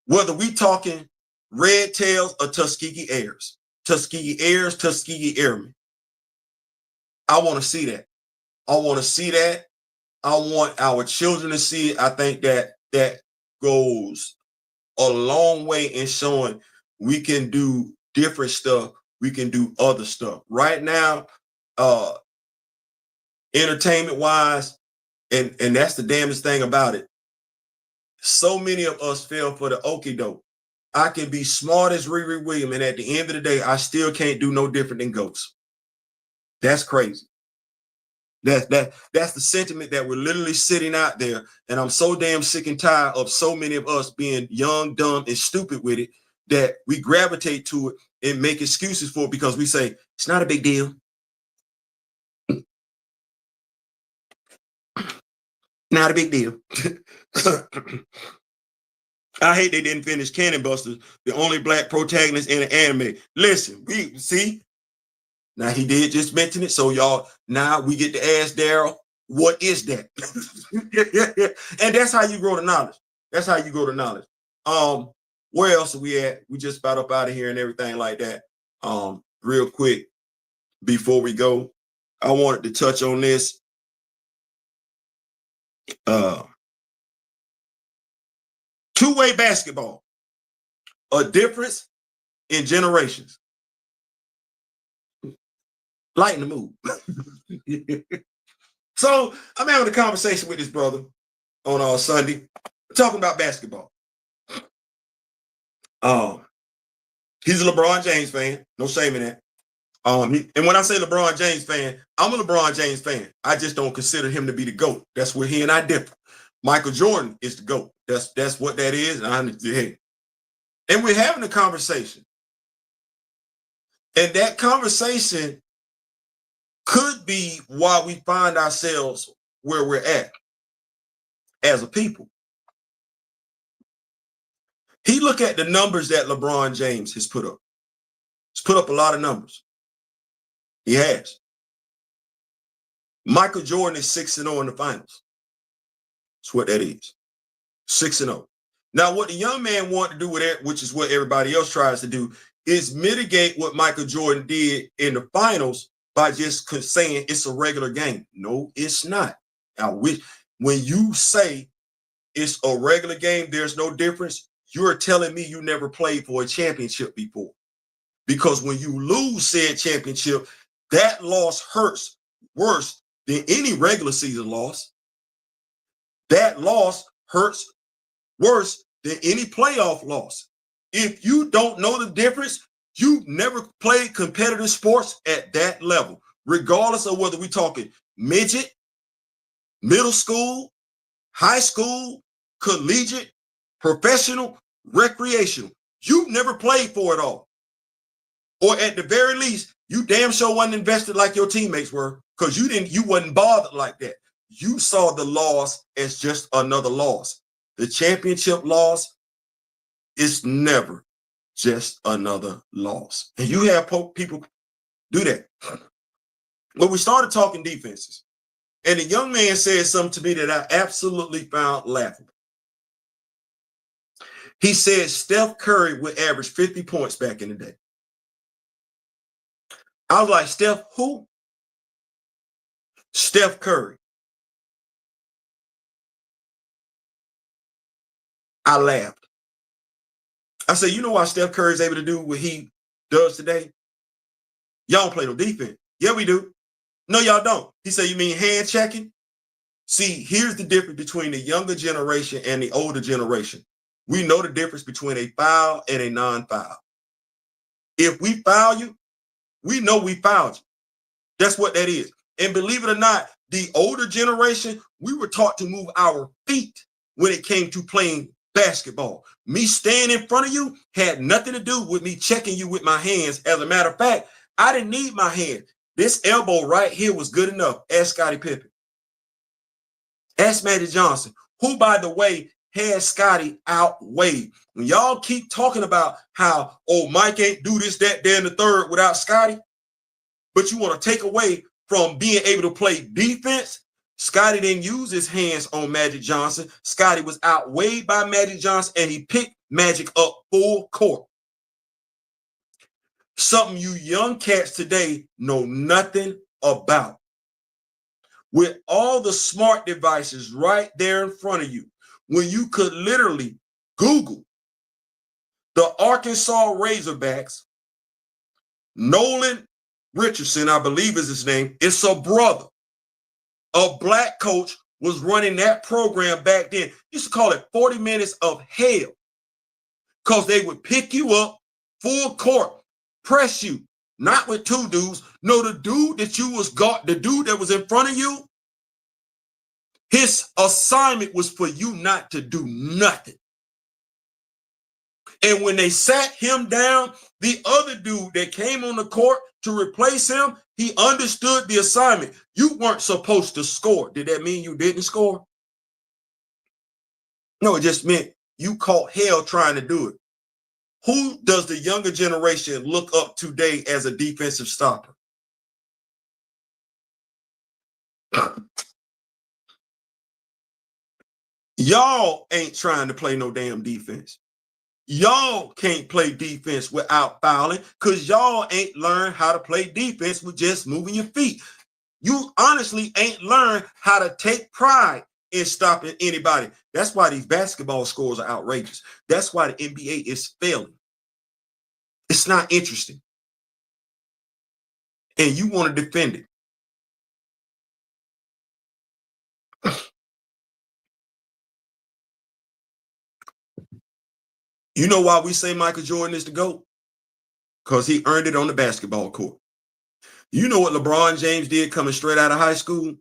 Whether we talking red tails or Tuskegee Airs, Tuskegee Airmen. I want to see that. I want to see that. I want our children to see it. I think that goes a long way in showing we can do different stuff. We can do other stuff. Right now, entertainment wise, and that's the damnest thing about it. So many of us fell for the okie doke. I can be smart as Riri Williams, and at the end of the day, I still can't do no different than Ghost. That's crazy. That's the sentiment that we're literally sitting out there. And I'm so damn sick and tired of so many of us being young, dumb, and stupid with it that we gravitate to it and make excuses for it because we say, it's not a big deal. Not a big deal. I hate they didn't finish Cannon Busters, the only black protagonist in an anime. Listen, we see. Now he did just mention it, so y'all, now we get to ask Daryl, what is that? And that's how you grow the knowledge. That's how you grow the knowledge. Where else are we at? We just about up out of here and everything like that. Real quick, before we go, I wanted to touch on this. Two-way basketball, a difference in generations. Lighten the mood. So I'm having a conversation with this brother on Sunday, talking about basketball. He's a LeBron James fan. No shame in that. And when I say LeBron James fan, I'm a LeBron James fan. I just don't consider him to be the GOAT. That's where he and I differ. Michael Jordan is the GOAT. That's what that is. And we're having a conversation. And that conversation could be why we find ourselves where we're at as a people. He look at the numbers that LeBron James has put up. He's put up a lot of numbers. He has. Michael Jordan is 6-0 in the finals. That's what that is. 6-0. Now, what the young man wanted to do with it, which is what everybody else tries to do, is mitigate what Michael Jordan did in the finals by just saying it's a regular game. No, it's not. Now, when you say it's a regular game, there's no difference, you're telling me you never played for a championship before. Because when you lose said championship, that loss hurts worse than any regular season loss. That loss hurts worse than any playoff loss. If you don't know the difference, you never played competitive sports at that level, regardless of whether we're talking midget, middle school, high school, collegiate, professional, recreational. You've never played for it all. Or at the very least, you damn sure wasn't invested like your teammates were, because you wasn't bothered like that. You saw the loss as just another loss. The championship loss is never just another loss. And you have people do that. But we started talking defenses. And the young man said something to me that I absolutely found laughable. He said Steph Curry would average 50 points back in the day. I was like, Steph, who? Steph Curry. I laughed. I said, you know why Steph Curry is able to do what he does today? Y'all don't play no defense. Yeah, we do. No, y'all don't. He said, you mean hand checking? See, here's the difference between the younger generation and the older generation. We know the difference between a foul and a non-foul. If we foul you, we know we fouled you. That's what that is. And believe it or not, the older generation, we were taught to move our feet when it came to playing basketball. Me standing in front of you had nothing to do with me checking you with my hands. As a matter of fact, I didn't need my hand. This elbow right here was good enough. Ask Scottie Pippen. Ask Magic Johnson, who, by the way, had Scottie outweighed. When y'all keep talking about how, oh, Mike ain't do this, that, there, and the third without Scottie, but you want to take away from being able to play defense, Scotty didn't use his hands on Magic Johnson. Scotty was outweighed by Magic Johnson, and he picked Magic up full court. Something you young cats today know nothing about. With all the smart devices right there in front of you, when you could literally Google the Arkansas Razorbacks, Nolan Richardson, I believe is his name, it's a brother. A black coach was running that program back then. Used to call it 40 minutes of hell, because they would pick you up full court, press you, not with two dudes. No, the dude that you was got, the dude that was in front of you, his assignment was for you not to do nothing. And when they sat him down, the other dude that came on the court to replace him, he understood the assignment. You weren't supposed to score. Did that mean you didn't score? No, it just meant you caught hell trying to do it. Who does the younger generation look up today as a defensive stopper? Y'all ain't trying to play no damn defense. Y'all can't play defense without fouling, because y'all ain't learned how to play defense with just moving your feet. You honestly ain't learned how to take pride in stopping anybody. That's why these basketball scores are outrageous. That's why the NBA is failing. It's not interesting. And you want to defend it. You know why we say Michael Jordan is the GOAT? Because he earned it on the basketball court. You know what LeBron James did coming straight out of high school?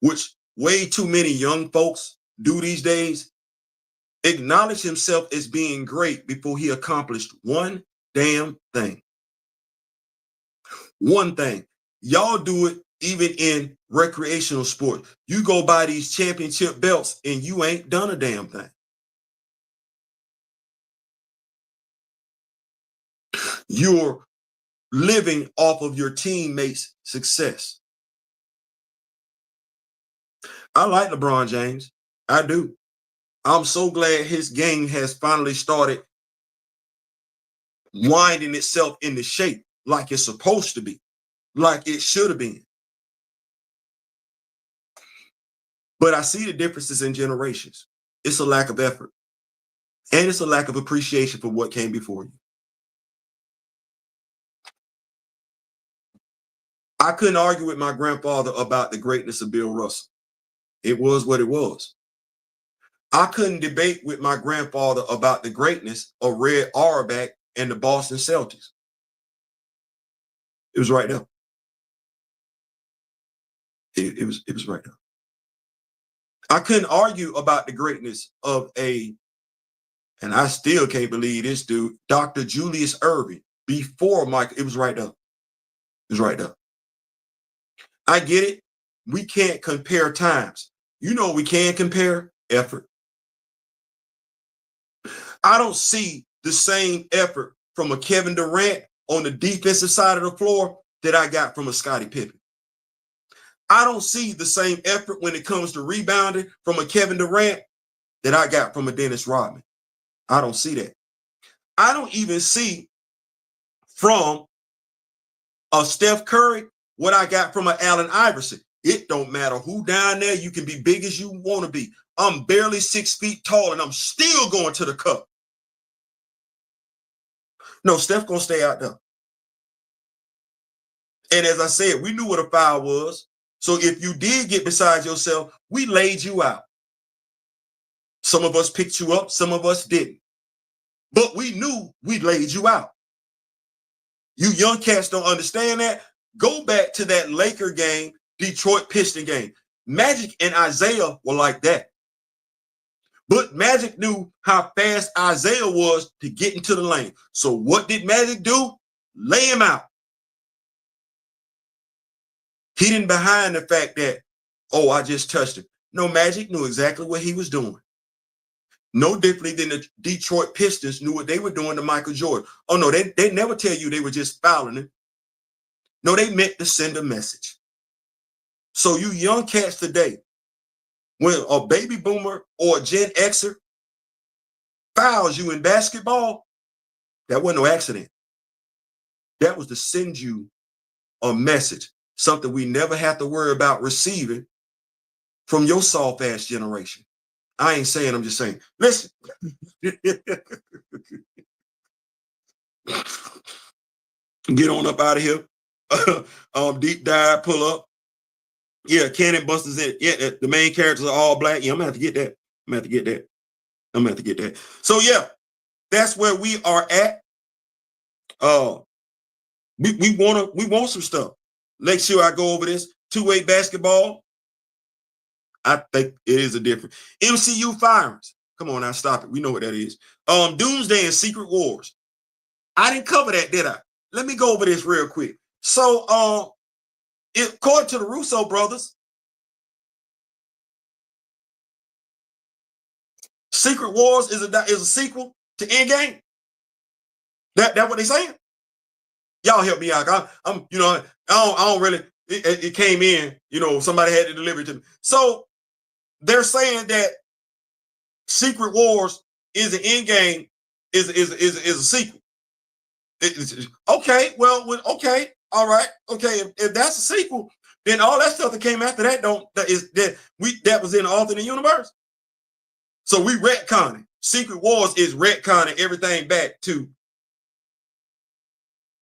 Which way too many young folks do these days? Acknowledge himself as being great before he accomplished one damn thing. One thing. Y'all do it even in recreational sport. You go buy these championship belts and you ain't done a damn thing. You're living off of your teammates' success. I like LeBron James. I do. I'm so glad his game has finally started winding itself into shape like it's supposed to be, like it should have been. But I see the differences in generations. It's a lack of effort. And it's a lack of appreciation for what came before you. I couldn't argue with my grandfather about the greatness of Bill Russell. It was what it was. I couldn't debate with my grandfather about the greatness of Red Auerbach and the Boston Celtics. It was right there. It was right there. I couldn't argue about the greatness of and I still can't believe this dude, Dr. Julius Erving, before Michael. It was right there. It was right there. I get it. We can't compare times. You know we can compare effort. I don't see the same effort from a Kevin Durant on the defensive side of the floor that I got from a Scottie Pippen. I don't see the same effort when it comes to rebounding from a Kevin Durant that I got from a Dennis Rodman. I don't see that. I don't even see from a Steph Curry what I got from an Allen Iverson. It don't matter who down there. You can be big as you want to be. I'm barely 6 feet tall and I'm still going to the cup. No, Steph gonna stay out there. And as I said, we knew what a foul was. So if you did get beside yourself, we laid you out. Some of us picked you up, some of us didn't. But we knew we laid you out. You young cats don't understand that. Go back to that Laker game, Detroit Piston game. Magic and Isaiah were like that. But Magic knew how fast Isaiah was to get into the lane. So what did Magic do? Lay him out. He didn't behind the fact that, oh, I just touched him. No, Magic knew exactly what he was doing. No differently than the Detroit Pistons knew what they were doing to Michael Jordan. Oh, no, they never tell you they were just fouling him. No, they meant to send a message. So you young cats today, when a baby boomer or a Gen Xer fouls you in basketball, that wasn't no accident. That was to send you a message, something we never have to worry about receiving from your soft ass generation. I ain't saying, I'm just saying. Listen. Get on up out of here. Deep dive, pull up. Yeah, Cannon Busters in. Yeah, the main characters are all black. Yeah, I'm gonna have to get that. I'm gonna have to get that. I'm gonna have to get that. So yeah, that's where we are at. We want some stuff. Make sure I go over this. Two-way basketball. I think it is a different. MCU Firings. Come on now, stop it. We know what that is. Doomsday and Secret Wars. I didn't cover that, did I? Let me go over this real quick. So, according to the Russo brothers, Secret Wars is a sequel to Endgame. That what they saying? Y'all help me out. I'm you know, I don't really. It came in. You know, somebody had to deliver it to me. So they're saying that Secret Wars is an Endgame is a sequel. Okay, well, okay, all right, okay. If that's a sequel, then all that stuff that came after that that was in the alternate universe. So we retconning. Secret Wars is retconning everything back to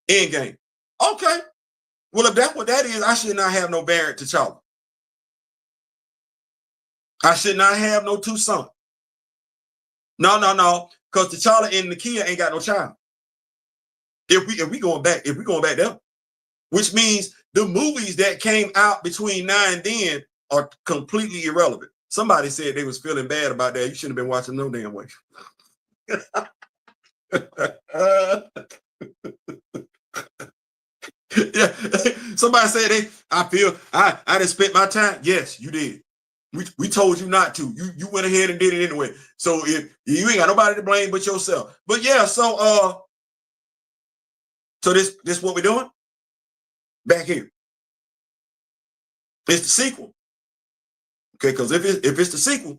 Endgame. Okay. Well, if that's what that is, I should not have no variant T'Challa. I should not have no two sons. No, because T'Challa and Nakia ain't got no child. If we going back there, which means the movies that came out between now and then are completely irrelevant. Somebody said they was feeling bad about that. You shouldn't have been watching no damn way. Yeah. Somebody said I didn't spend my time. Yes, you did. We told you not to. You went ahead and did it anyway. So if you ain't got nobody to blame but yourself. But yeah, so this what we're doing back here. It's the sequel. Okay, because if it's the sequel,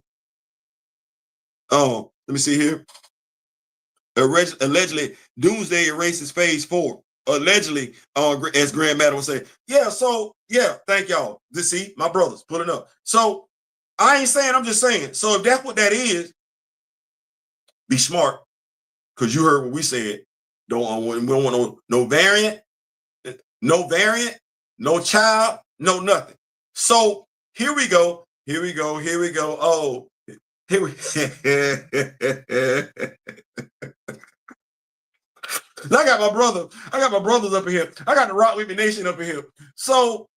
let me see here. Allegedly, Doomsday erases Phase 4. Allegedly, as Grand Madam would say. Yeah, so yeah, thank y'all. See, my brothers pulling up. So I ain't saying, I'm just saying. So if that's what that is, be smart, because you heard what we said. We don't want no variant, no child, no nothing. So here we go. Oh, here we I got my brothers up in here. I got the Rock With Me Nation up in here. So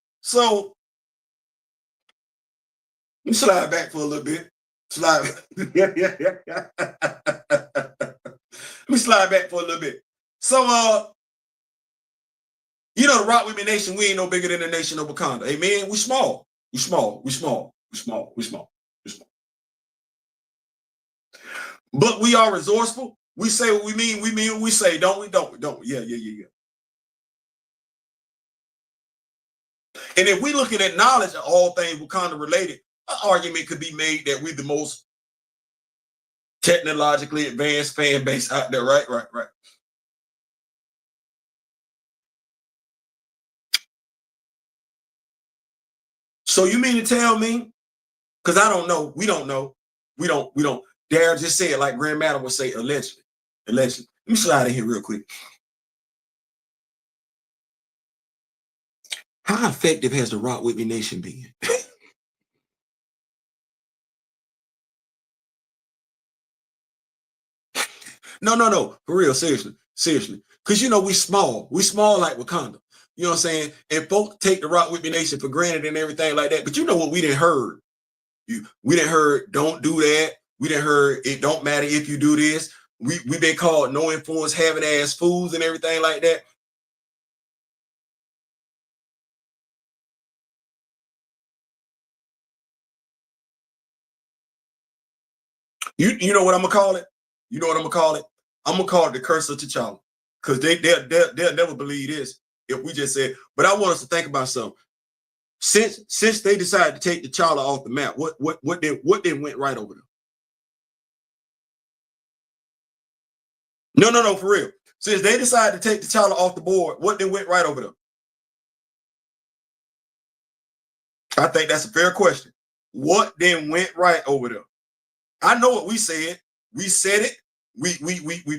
let me slide back for a little bit. Let me slide back for a little bit. So you know, the Rock With Me Nation, we ain't no bigger than the nation of Wakanda. Amen. We small. But we are resourceful. We say what we mean what we say, don't we? Don't we? Yeah. And if we looking at knowledge of all things Wakanda related, an argument could be made that we're the most technologically advanced fan base out there, right? So you mean to tell me, because I don't know, we don't dare just say it like Grand Madam would say allegedly. Let me slide in here real quick. How effective has the Rock With Me Nation been? No, for real, seriously. Because you know we small like Wakanda. You know what I'm saying? And folks take the Rock With Me Nation for granted and everything like that. But you know what we didn't heard? We didn't heard, don't do that. We didn't heard, it don't matter if you do this. We've been called no influence, having ass fools and everything like that. You know what I'm gonna call it? You know what I'm gonna call it? I'm gonna call it the curse of T'Challa. Because they'll never believe this. if we just said, but I want us to think about something. Since they decided to take T'Challa off the map, what then went right over them? No, for real. Since they decided to take T'Challa off the board, what then went right over them? I think that's a fair question. What then went right over them? I know what we said. We said it. We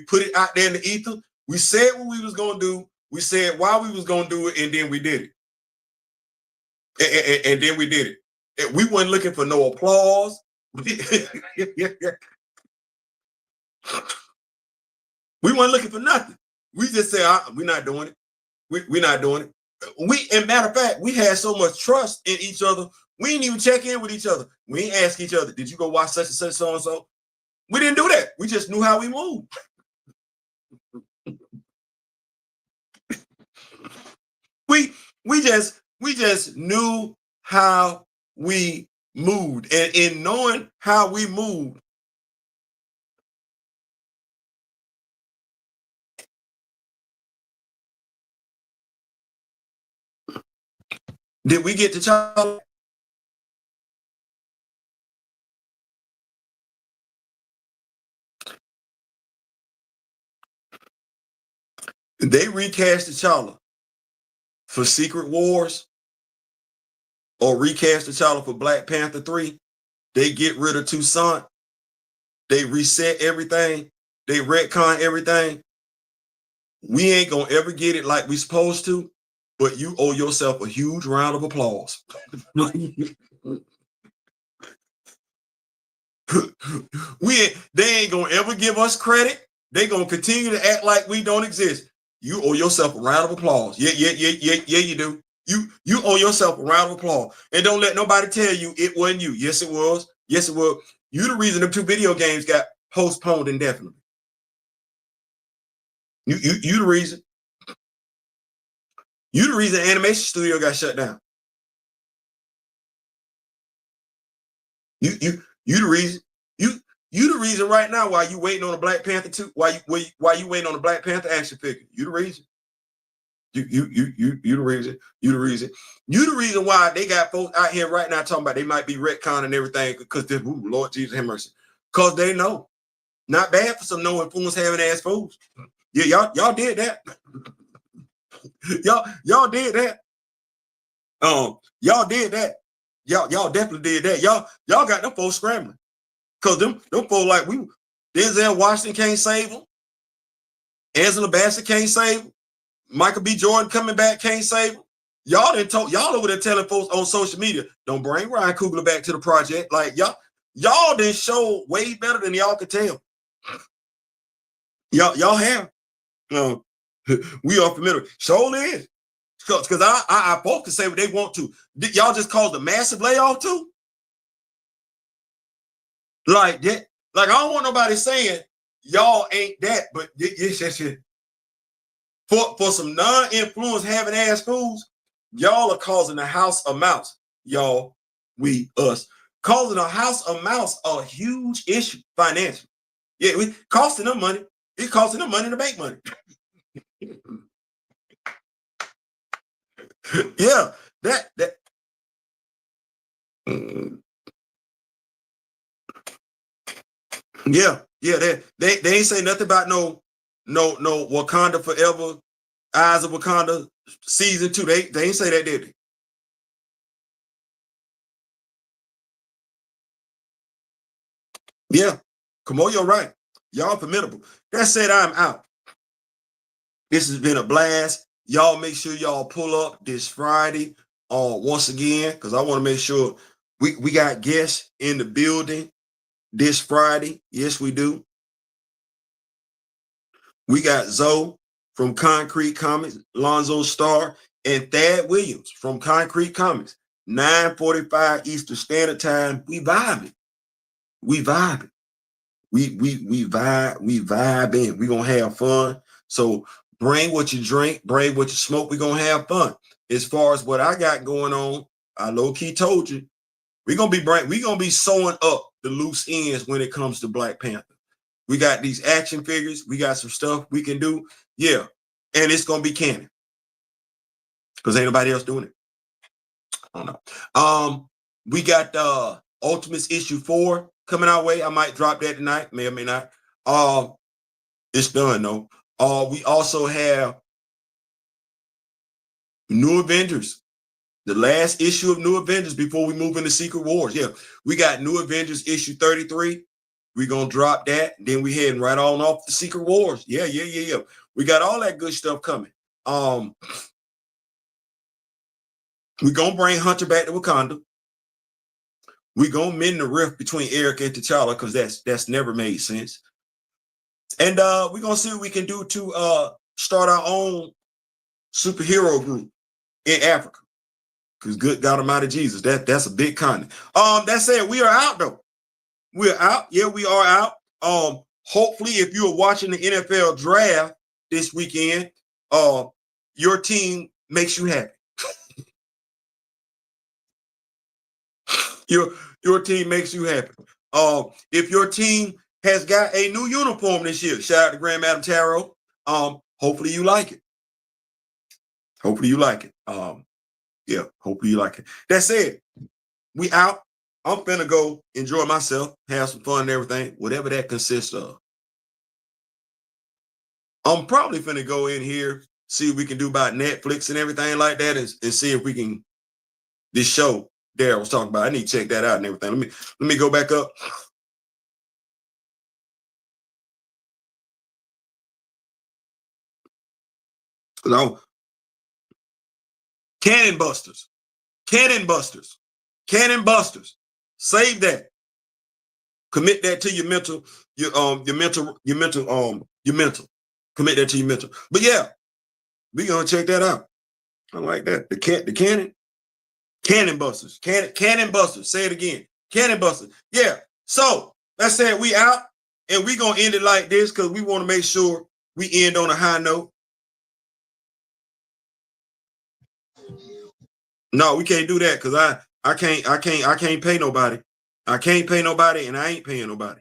put it out there in the ether. We said what we was gonna do. We said why we was gonna do it, and then we did it. And then we did it. We weren't looking for no applause. We weren't looking for nothing. We just said we're not doing it. We're not doing it. And matter of fact, we had so much trust in each other. We didn't even check in with each other. We didn't ask each other, did you go watch such and such, so and so? We didn't do that. We just knew how we moved. we just knew how we moved. And in knowing how we moved, did we get to T'Challa? They recast T'Challa for Secret Wars or recast T'Challa for Black Panther 3. They get rid of Toussaint. They reset everything. They retcon everything. We ain't gonna ever get it like we supposed to, but you owe yourself a huge round of applause. They ain't gonna ever give us credit. They gonna continue to act like we don't exist. You owe yourself a round of applause. Yeah, you do. You owe yourself a round of applause. And don't let nobody tell you it wasn't you. Yes, it was. Yes, it was. You the reason the 2 video games got postponed indefinitely. You the reason. You the reason the animation studio got shut down. You the reason. You the reason right now why you waiting on a Black Panther 2. Why you waiting on a Black Panther action figure? You the reason. You the reason. You the reason. You the reason why they got folks out here right now talking about they might be retcon and everything because this, Lord Jesus have mercy. Because they know. Not bad for some no influence having ass fools. Yeah, y'all did that. y'all did that. Y'all did that. Y'all definitely did that. Y'all got them folks scrambling. Cause them folks like Denzel Washington can't save them. Angela Bassett can't save them. Michael B. Jordan coming back can't save them. Y'all over there telling folks on social media, don't bring Ryan Coogler back to the project. Like y'all didn't show way better than y'all could tell. Y'all have. We are familiar. Surely is. Because I folks can say what they want to. Y'all just caused a massive layoff too? Like that. Like I don't want nobody saying y'all ain't that, but yes. For some non-influence having ass fools, y'all are causing the house of mouse. Y'all, us. Causing a house of mouse a huge issue financially. Yeah, we costing them money. It's costing them money to make money. Yeah, that. Yeah. They ain't say nothing about no Wakanda Forever, Eyes of Wakanda season 2. They ain't say that, did they? Yeah, Kimoyo right. Y'all formidable. That said, I'm out. This has been a blast. Y'all make sure y'all pull up this Friday once again, because I want to make sure we got guests in the building this Friday. Yes, we do. We got Zoe from Concrete Comics, Lonzo Starr, and Thad Williams from Concrete Comics. 9:45 Eastern Standard Time. We vibing. We vibing. We vibing. We gonna have fun. So bring what you drink, bring what you smoke. We gonna have fun. As far as what I got going on, I low key told you, we gonna be sewing up the loose ends when it comes to Black Panther. We got these action figures. We got some stuff we can do. Yeah, and it's gonna be canon. Because ain't nobody else doing it. I don't know. We got Ultimates issue 4 coming our way. I might drop that tonight, may or may not. It's done though. We also have New Avengers, the last issue of New Avengers before we move into Secret Wars. Yeah, we got New Avengers issue 33. We're gonna drop that. Then we heading right on off the Secret Wars. Yeah. We got all that good stuff coming. We're gonna bring Hunter back to Wakanda. We're gonna mend the rift between Eric and T'Challa because that's never made sense. And we're gonna see what we can do to start our own superhero group in Africa. Because good God Almighty Jesus, that's a big continent. That said, we are out though. We're out. Yeah, we are out. Hopefully, if you are watching the NFL draft this weekend, your team makes you happy. Your team makes you happy. If your team has got a new uniform this year, shout out to Grand Madam Tarot. Hopefully you like it. Hopefully you like it. Yeah, hopefully you like it. That said, we out. I'm finna go enjoy myself, have some fun and everything, whatever that consists of. I'm probably finna go in here, see what we can do about Netflix and everything like that, and see if we can, this show Daryl was talking about, I need to check that out and everything. Let me go back up. No. Cannon Busters. Save that. Commit that to your mental. Commit that to your mental. But yeah, we gonna check that out. I like that. The Cannon Busters. Cannon Busters. Say it again. Cannon Busters. Yeah. So that said, we out, and we gonna end it like this because we want to make sure we end on a high note. No, we can't do that because I can't pay nobody. I can't pay nobody, and I ain't paying nobody.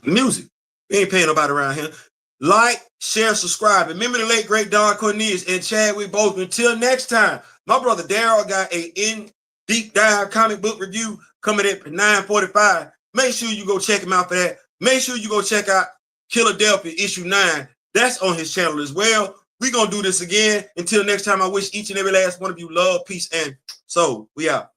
Music. We ain't paying nobody around here. Like, share, subscribe. Remember the late, great Don Cornelius and Chadwick both. Until next time, my brother Daryl got a deep dive comic book review coming at 9:45. Make sure you go check him out for that. Make sure you go check out Killadelphia issue 9. That's on his channel as well. We're going to do this again. Until next time, I wish each and every last one of you love, peace, and soul. We out.